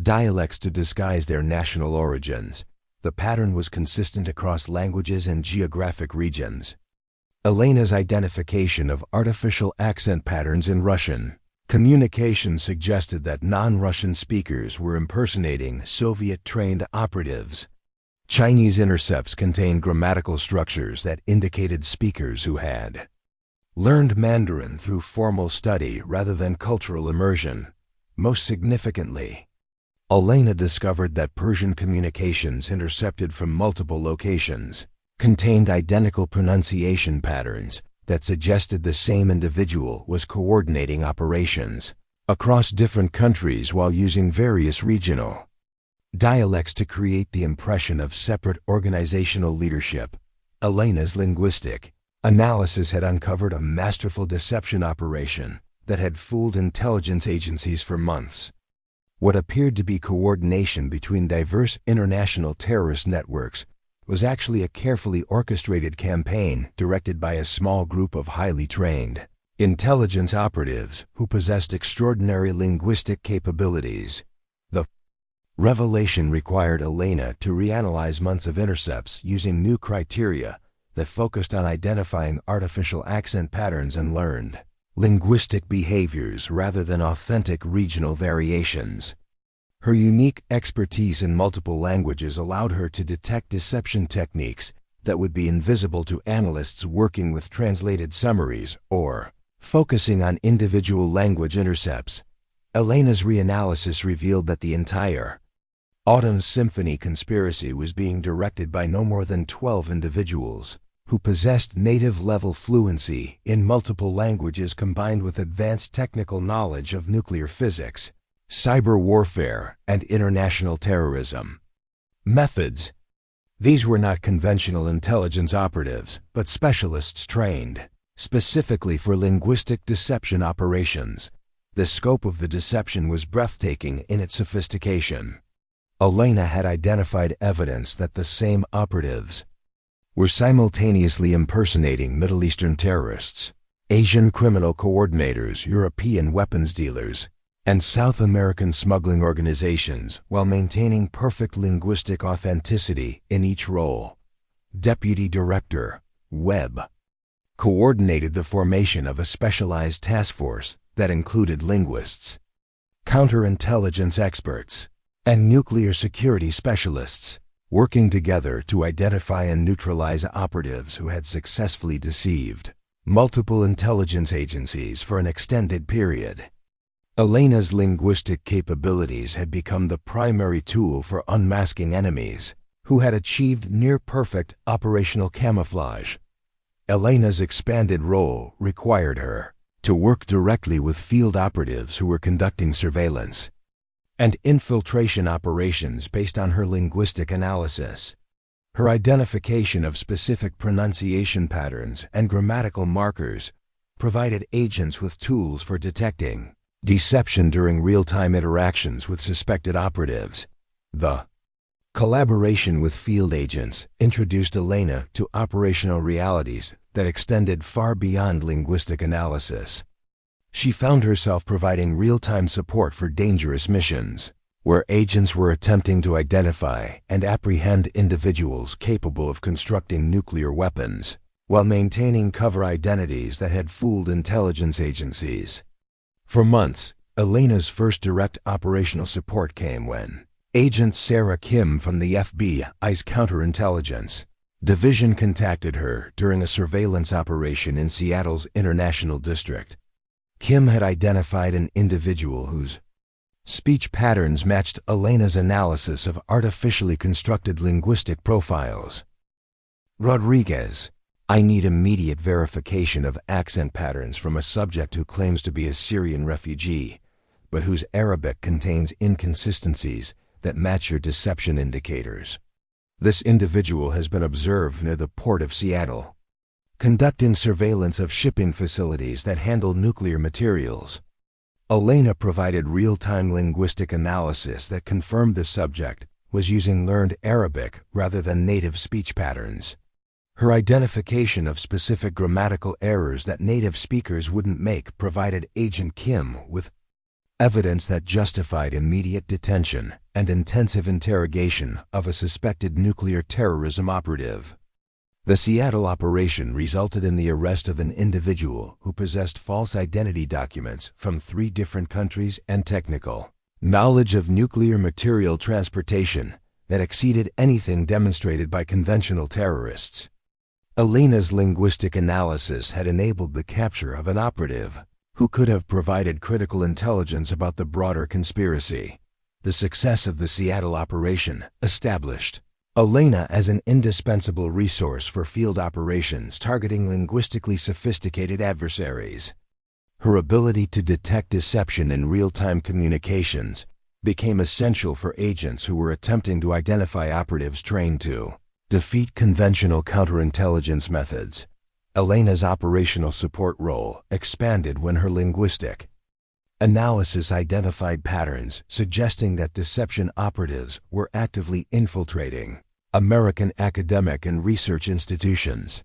S1: dialects to disguise their national origins. The pattern was consistent across languages and geographic regions. Elena's identification of artificial accent patterns in Russian communication suggested that non-Russian speakers were impersonating Soviet-trained operatives. Chinese intercepts contained grammatical structures that indicated speakers who had learned Mandarin through formal study rather than cultural immersion. Most significantly, Elena discovered that Persian communications intercepted from multiple locations contained identical pronunciation patterns that suggested the same individual was coordinating operations across different countries while using various regional dialects to create the impression of separate organizational leadership. Elena's linguistic analysis had uncovered a masterful deception operation that had fooled intelligence agencies for months. What appeared to be coordination between diverse international terrorist networks was actually a carefully orchestrated campaign directed by a small group of highly trained intelligence operatives who possessed extraordinary linguistic capabilities. The revelation required Elena to reanalyze months of intercepts using new criteria that focused on identifying artificial accent patterns and learned linguistic behaviors rather than authentic regional variations. Her unique expertise in multiple languages allowed her to detect deception techniques that would be invisible to analysts working with translated summaries or focusing on individual language intercepts. Elena's reanalysis revealed that the entire Autumn Symphony conspiracy was being directed by no more than 12 individuals who possessed native-level fluency in multiple languages combined with advanced technical knowledge of nuclear physics, cyber warfare, and international terrorism methods. These were not conventional intelligence operatives, but specialists trained specifically for linguistic deception operations. The scope of the deception was breathtaking in its sophistication. Elena had identified evidence that the same operatives were simultaneously impersonating Middle Eastern terrorists, Asian criminal coordinators, European weapons dealers, and South American smuggling organizations while maintaining perfect linguistic authenticity in each role. Deputy Director Webb coordinated the formation of a specialized task force that included linguists, counterintelligence experts, and nuclear security specialists, working together to identify and neutralize operatives who had successfully deceived multiple intelligence agencies for an extended period. Elena's linguistic capabilities had become the primary tool for unmasking enemies who had achieved near-perfect operational camouflage. Elena's expanded role required her to work directly with field operatives who were conducting surveillance and infiltration operations based on her linguistic analysis. Her identification of specific pronunciation patterns and grammatical markers provided agents with tools for detecting deception during real-time interactions with suspected operatives. The collaboration with field agents introduced Elena to operational realities that extended far beyond linguistic analysis. She found herself providing real-time support for dangerous missions, where agents were attempting to identify and apprehend individuals capable of constructing nuclear weapons, while maintaining cover identities that had fooled intelligence agencies. For months, Elena's first direct operational support came when Agent Sarah Kim from the FBI's Counterintelligence Division contacted her during a surveillance operation in Seattle's International District. Kim had identified an individual whose speech patterns matched Elena's analysis of artificially constructed linguistic profiles. Rodriguez, I need immediate verification of accent patterns from a subject who claims to be a Syrian refugee, but whose Arabic contains inconsistencies that match your deception indicators. This individual has been observed near the port of Seattle, conducting surveillance of shipping facilities that handle nuclear materials. Elena provided real-time linguistic analysis that confirmed the subject was using learned Arabic rather than native speech patterns. Her identification of specific grammatical errors that native speakers wouldn't make provided Agent Kim with evidence that justified immediate detention and intensive interrogation of a suspected nuclear terrorism operative. The Seattle operation resulted in the arrest of an individual who possessed false identity documents from 3 different countries and technical knowledge of nuclear material transportation that exceeded anything demonstrated by conventional terrorists. Elena's linguistic analysis had enabled the capture of an operative who could have provided critical intelligence about the broader conspiracy. The success of the Seattle operation established Elena as an indispensable resource for field operations targeting linguistically sophisticated adversaries. Her ability to detect deception in real-time communications became essential for agents who were attempting to identify operatives trained to defeat conventional counterintelligence methods. Elena's operational support role expanded when her linguistic analysis identified patterns suggesting that deception operatives were actively infiltrating American academic and research institutions.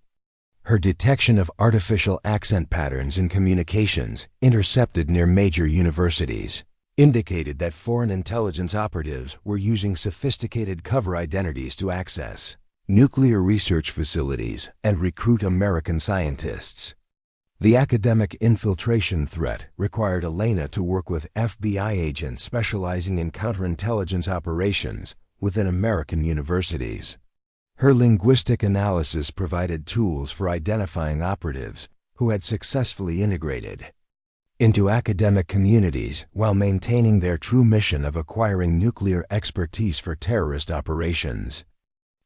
S1: Her detection of artificial accent patterns in communications intercepted near major universities indicated that foreign intelligence operatives were using sophisticated cover identities to access nuclear research facilities and recruit American scientists. The academic infiltration threat required Elena to work with FBI agents specializing in counterintelligence operations within American universities. Her linguistic analysis provided tools for identifying operatives who had successfully integrated into academic communities while maintaining their true mission of acquiring nuclear expertise for terrorist operations.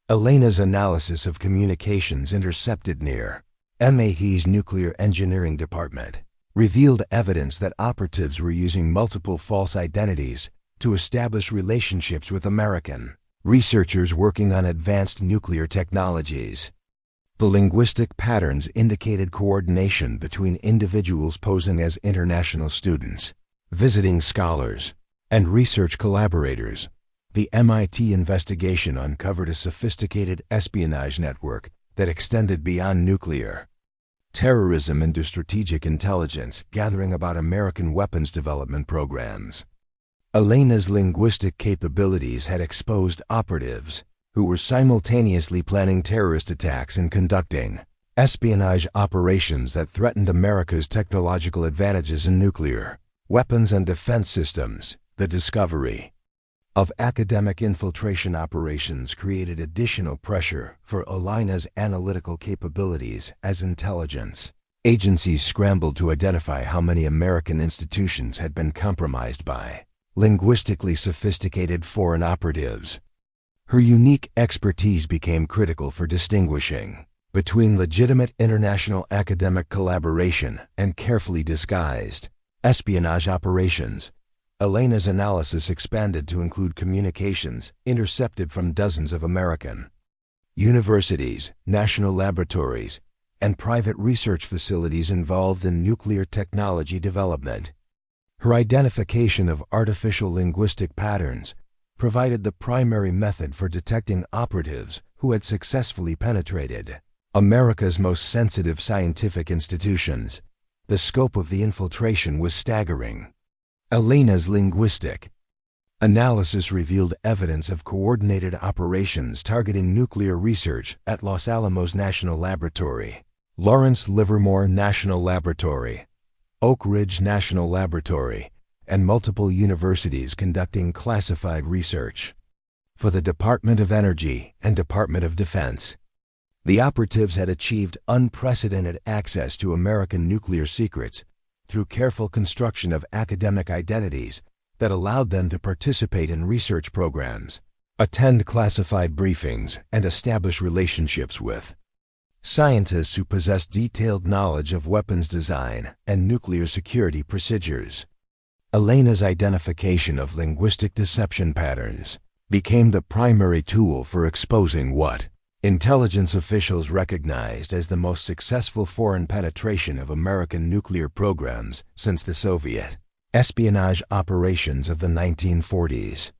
S1: Elena's analysis of communications intercepted near MIT's Nuclear Engineering Department revealed evidence that operatives were using multiple false identities to establish relationships with American researchers working on advanced nuclear technologies. The linguistic patterns indicated coordination between individuals posing as international students, visiting scholars, and research collaborators. The MIT investigation uncovered a sophisticated espionage network that extended beyond nuclear terrorism into strategic intelligence gathering about American weapons development programs. Elena's linguistic capabilities had exposed operatives who were simultaneously planning terrorist attacks and conducting espionage operations that threatened America's technological advantages in nuclear weapons and defense systems. The discovery of academic infiltration operations created additional pressure for Elena's analytical capabilities as intelligence agencies scrambled to identify how many American institutions had been compromised by linguistically sophisticated foreign operatives. Her unique expertise became critical for distinguishing between legitimate international academic collaboration and carefully disguised espionage operations. Elena's analysis expanded to include communications intercepted from dozens of American universities, national laboratories, and private research facilities involved in nuclear technology development. Her identification of artificial linguistic patterns provided the primary method for detecting operatives who had successfully penetrated America's most sensitive scientific institutions. The scope of the infiltration was staggering. Elena's linguistic analysis revealed evidence of coordinated operations targeting nuclear research at Los Alamos National Laboratory, Lawrence Livermore National Laboratory, Oak Ridge National Laboratory, and multiple universities conducting classified research for the Department of Energy and Department of Defense. The operatives had achieved unprecedented access to American nuclear secrets through careful construction of academic identities that allowed them to participate in research programs, attend classified briefings, and establish relationships with scientists who possessed detailed knowledge of weapons design and nuclear security procedures. Elena's identification of linguistic deception patterns became the primary tool for exposing what intelligence officials recognized as the most successful foreign penetration of American nuclear programs since the Soviet espionage operations of the 1940s.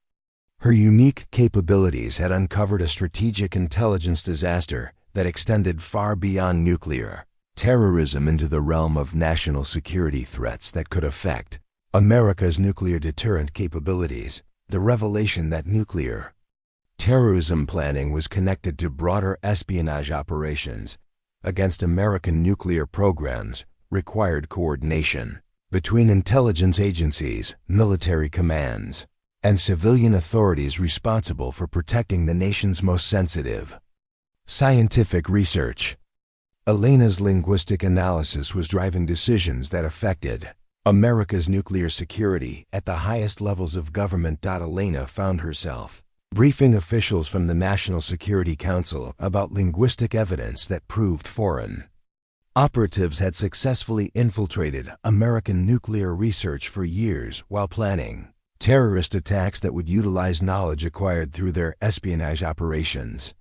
S1: Her unique capabilities had uncovered a strategic intelligence disaster that extended far beyond nuclear terrorism into the realm of national security threats that could affect America's nuclear deterrent capabilities. The revelation that nuclear Terrorism planning was connected to broader espionage operations against American nuclear programs, required coordination between intelligence agencies, military commands, and civilian authorities responsible for protecting the nation's most sensitive. Scientific research. Elena's linguistic analysis was driving decisions that affected America's nuclear security at the highest levels of government. Elena found herself briefing officials from the National Security Council about linguistic evidence that proved foreign operatives had successfully infiltrated American nuclear research for years while planning terrorist attacks that would utilize knowledge acquired through their espionage operations.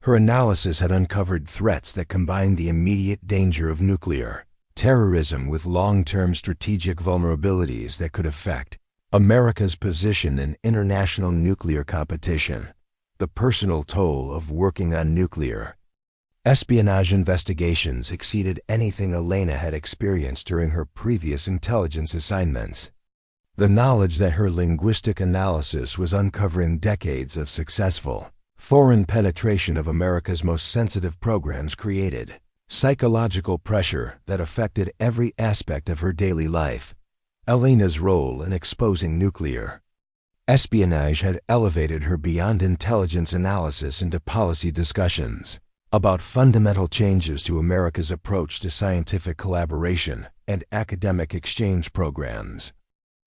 S1: Her analysis had uncovered threats that combined the immediate danger of nuclear terrorism with long-term strategic vulnerabilities that could affect America's position in international nuclear competition. The personal toll of working on nuclear espionage investigations exceeded anything Elena had experienced during her previous intelligence assignments. The knowledge that her linguistic analysis was uncovering decades of successful foreign penetration of America's most sensitive programs created psychological pressure that affected every aspect of her daily life. Elena's role in exposing nuclear espionage had elevated her beyond intelligence analysis into policy discussions about fundamental changes to America's approach to scientific collaboration and academic exchange programs.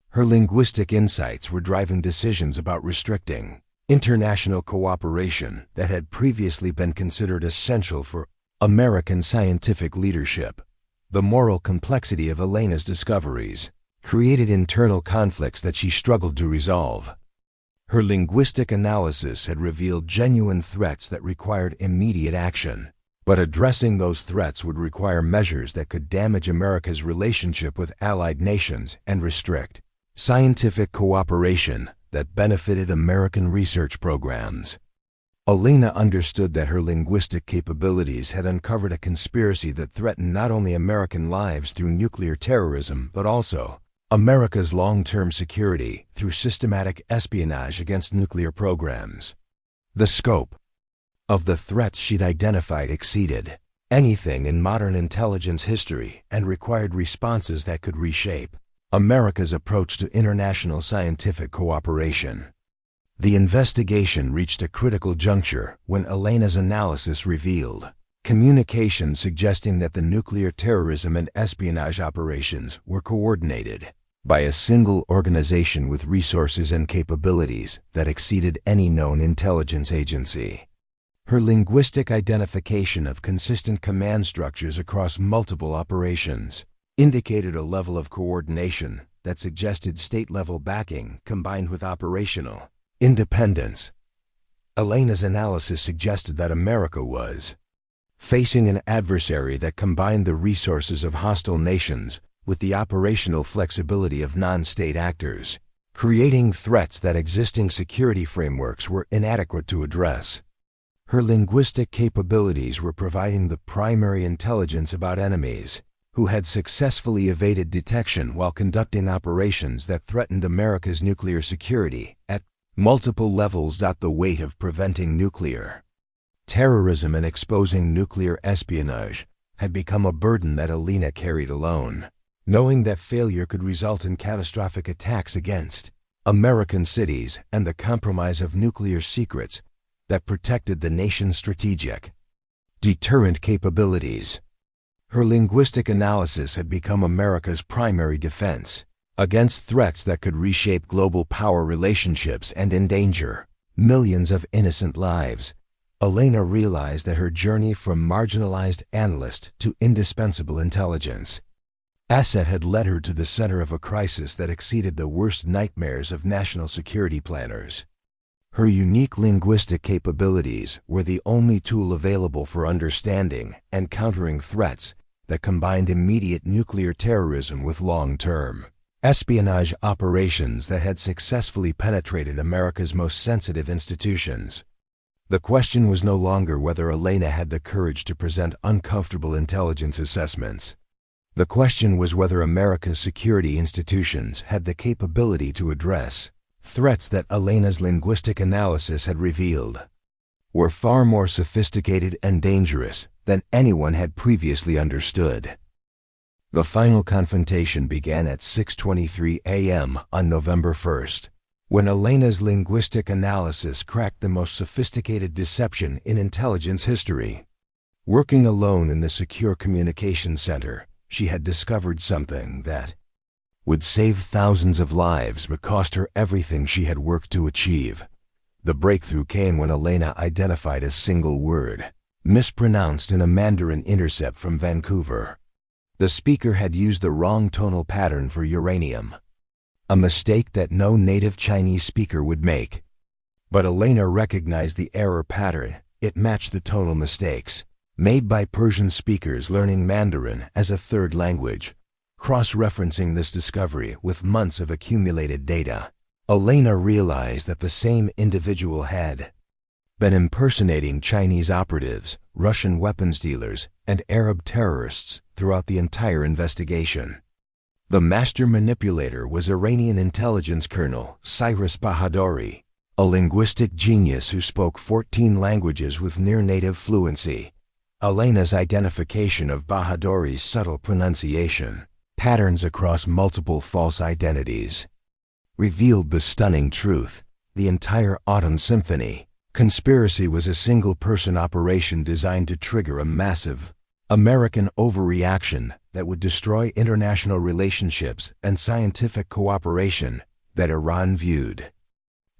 S1: Her linguistic insights were driving decisions about restricting international cooperation that had previously been considered essential for American scientific leadership. The moral complexity of Elena's discoveries created internal conflicts that she struggled to resolve. Her linguistic analysis had revealed genuine threats that required immediate action, but addressing those threats would require measures that could damage America's relationship with allied nations and restrict scientific cooperation that benefited American research programs. Elena understood that her linguistic capabilities had uncovered a conspiracy that threatened not only American lives through nuclear terrorism, but also America's long-term security through systematic espionage against nuclear programs. The scope of the threats she'd identified exceeded anything in modern intelligence history and required responses that could reshape America's approach to international scientific cooperation. The investigation reached a critical juncture when Elena's analysis revealed communication suggesting that the nuclear terrorism and espionage operations were coordinated by a single organization with resources and capabilities that exceeded any known intelligence agency. Her linguistic identification of consistent command structures across multiple operations indicated a level of coordination that suggested state-level backing combined with operational independence. Elena's analysis suggested that America was facing an adversary that combined the resources of hostile nations with the operational flexibility of non-state actors, creating threats that existing security frameworks were inadequate to address. Her linguistic capabilities were providing the primary intelligence about enemies who had successfully evaded detection while conducting operations that threatened America's nuclear security at multiple levels. The weight of preventing nuclear terrorism and exposing nuclear espionage had become a burden that Elena carried alone. Knowing that failure could result in catastrophic attacks against American cities and the compromise of nuclear secrets that protected the nation's strategic deterrent capabilities. Her linguistic analysis had become America's primary defense against threats that could reshape global power relationships and endanger millions of innocent lives. Elena realized that her journey from marginalized analyst to indispensable intelligence asset had led her to the center of a crisis that exceeded the worst nightmares of national security planners. Her unique linguistic capabilities were the only tool available for understanding and countering threats that combined immediate nuclear terrorism with long-term espionage operations that had successfully penetrated America's most sensitive institutions. The question was no longer whether Elena had the courage to present uncomfortable intelligence assessments. The question was whether America's security institutions had the capability to address Threats that Elena's linguistic analysis had revealed were far more sophisticated and dangerous than anyone had previously understood. The final confrontation began at 6:23 a.m. on November 1st, when Elena's linguistic analysis cracked the most sophisticated deception in intelligence history. Working alone in the Secure Communications Center, she had discovered something that would save thousands of lives but cost her everything she had worked to achieve. The breakthrough came when Elena identified a single word, mispronounced in a Mandarin intercept from Vancouver. The speaker had used the wrong tonal pattern for uranium, a mistake that no native Chinese speaker would make. But Elena recognized the error pattern. It matched the tonal mistakes made by Persian speakers learning Mandarin as a third language. Cross-referencing this discovery with months of accumulated data, Elena realized that the same individual had been impersonating Chinese operatives, Russian weapons dealers, and Arab terrorists throughout the entire investigation. The master manipulator was Iranian intelligence colonel Cyrus Bahadouri, a linguistic genius who spoke 14 languages with near-native fluency. Elena's identification of Bahadouri's subtle pronunciation patterns across multiple false identities revealed the stunning truth. The entire Autumn Symphony conspiracy was a single-person operation designed to trigger a massive American overreaction that would destroy international relationships and scientific cooperation that Iran viewed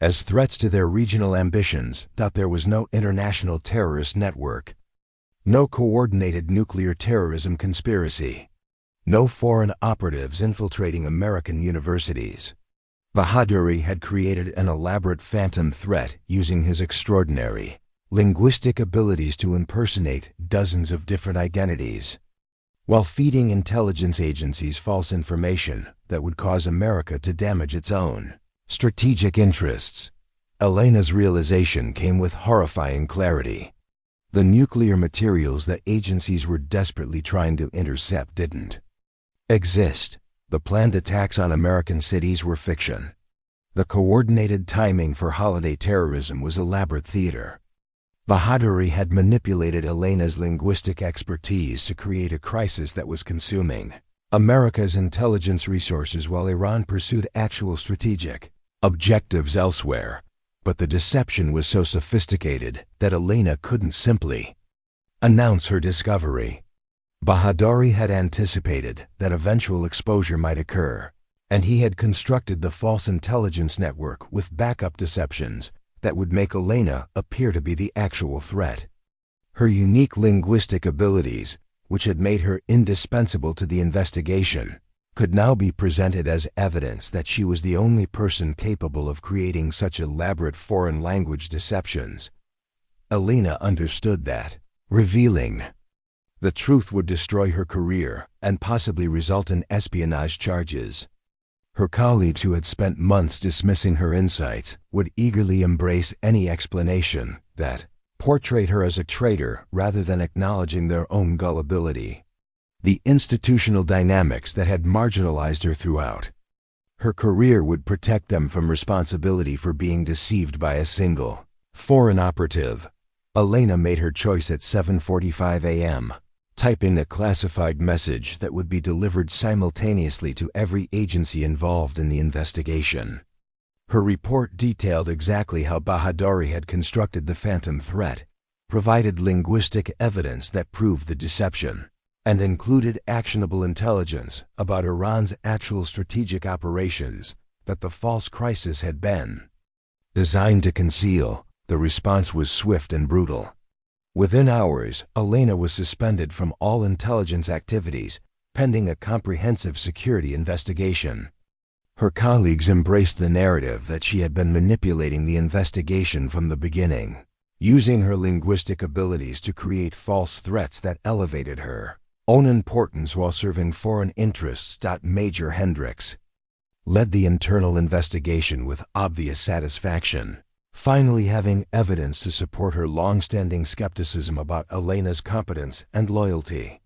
S1: as threats to their regional ambitions. That there was no international terrorist network, no coordinated nuclear terrorism conspiracy, no foreign operatives infiltrating American universities. Bahadouri had created an elaborate phantom threat using his extraordinary linguistic abilities to impersonate dozens of different identities, while feeding intelligence agencies false information that would cause America to damage its own strategic interests. Elena's realization came with horrifying clarity. The nuclear materials that agencies were desperately trying to intercept didn't exist. The planned attacks on American cities were fiction. The coordinated timing for holiday terrorism was elaborate theater. Bahadouri had manipulated Elena's linguistic expertise to create a crisis that was consuming America's intelligence resources while Iran pursued actual strategic objectives elsewhere. But the deception was so sophisticated that Elena couldn't simply announce her discovery. Bahadouri had anticipated that eventual exposure might occur, and he had constructed the false intelligence network with backup deceptions that would make Elena appear to be the actual threat. Her unique linguistic abilities, which had made her indispensable to the investigation, could now be presented as evidence that she was the only person capable of creating such elaborate foreign language deceptions. Elena understood that revealing the truth would destroy her career and possibly result in espionage charges. Her colleagues, who had spent months dismissing her insights, would eagerly embrace any explanation that portrayed her as a traitor rather than acknowledging their own gullibility. The institutional dynamics that had marginalized her throughout her career would protect them from responsibility for being deceived by a single foreign operative. Elena made her choice at 7:45 a.m., typing a classified message that would be delivered simultaneously to every agency involved in the investigation. Her report detailed exactly how Bahadouri had constructed the phantom threat, provided linguistic evidence that proved the deception, and included actionable intelligence about Iran's actual strategic operations that the false crisis had been designed to conceal. The response was swift and brutal. Within hours, Elena was suspended from all intelligence activities, pending a comprehensive security investigation. Her colleagues embraced the narrative that she had been manipulating the investigation from the beginning, using her linguistic abilities to create false threats that elevated her own importance while serving foreign interests. Major Hendricks led the internal investigation with obvious satisfaction, finally having evidence to support her long-standing skepticism about Elena's competence and loyalty.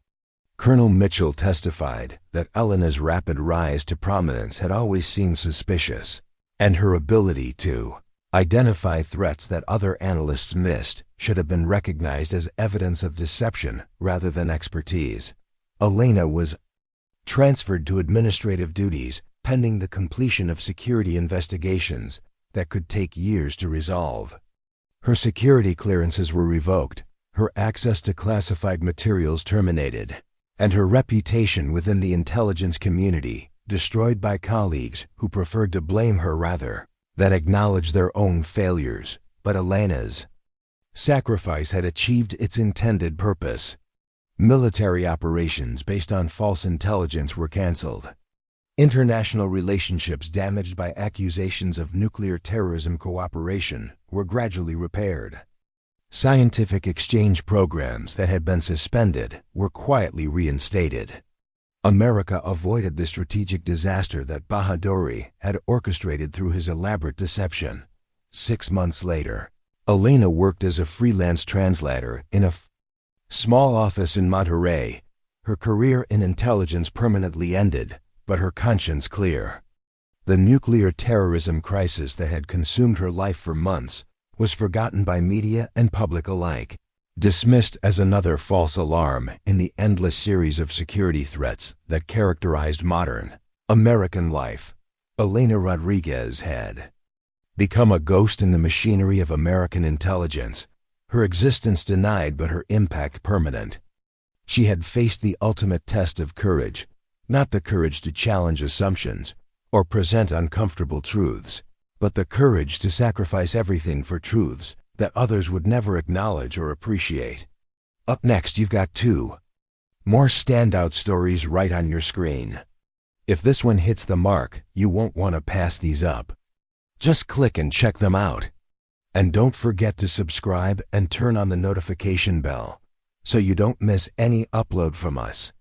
S1: Colonel Mitchell testified that Elena's rapid rise to prominence had always seemed suspicious, and her ability to identify threats that other analysts missed should have been recognized as evidence of deception rather than expertise. Elena was transferred to administrative duties pending the completion of security investigations that could take years to resolve. Her security clearances were revoked, her access to classified materials terminated, and her reputation within the intelligence community destroyed by colleagues who preferred to blame her rather than acknowledge their own failures. But Elena's sacrifice had achieved its intended purpose. Military operations based on false intelligence were canceled. International relationships damaged by accusations of nuclear terrorism cooperation were gradually repaired. Scientific exchange programs that had been suspended were quietly reinstated. America avoided the strategic disaster that Bahadori had orchestrated through his elaborate deception. 6 months later, Elena worked as a freelance translator in a small office in Monterey. Her career in intelligence permanently ended, but her conscience clear. The nuclear terrorism crisis that had consumed her life for months was forgotten by media and public alike, dismissed as another false alarm in the endless series of security threats that characterized modern American life. Elena Rodriguez had become a ghost in the machinery of American intelligence, her existence denied but her impact permanent. She had faced the ultimate test of courage, not the courage to challenge assumptions or present uncomfortable truths, but the courage to sacrifice everything for truths that others would never acknowledge or appreciate. Up next, you've got 2 more standout stories right on your screen. If this one hits the mark, you won't want to pass these up. Just click and check them out. And don't forget to subscribe and turn on the notification bell so you don't miss any upload from us.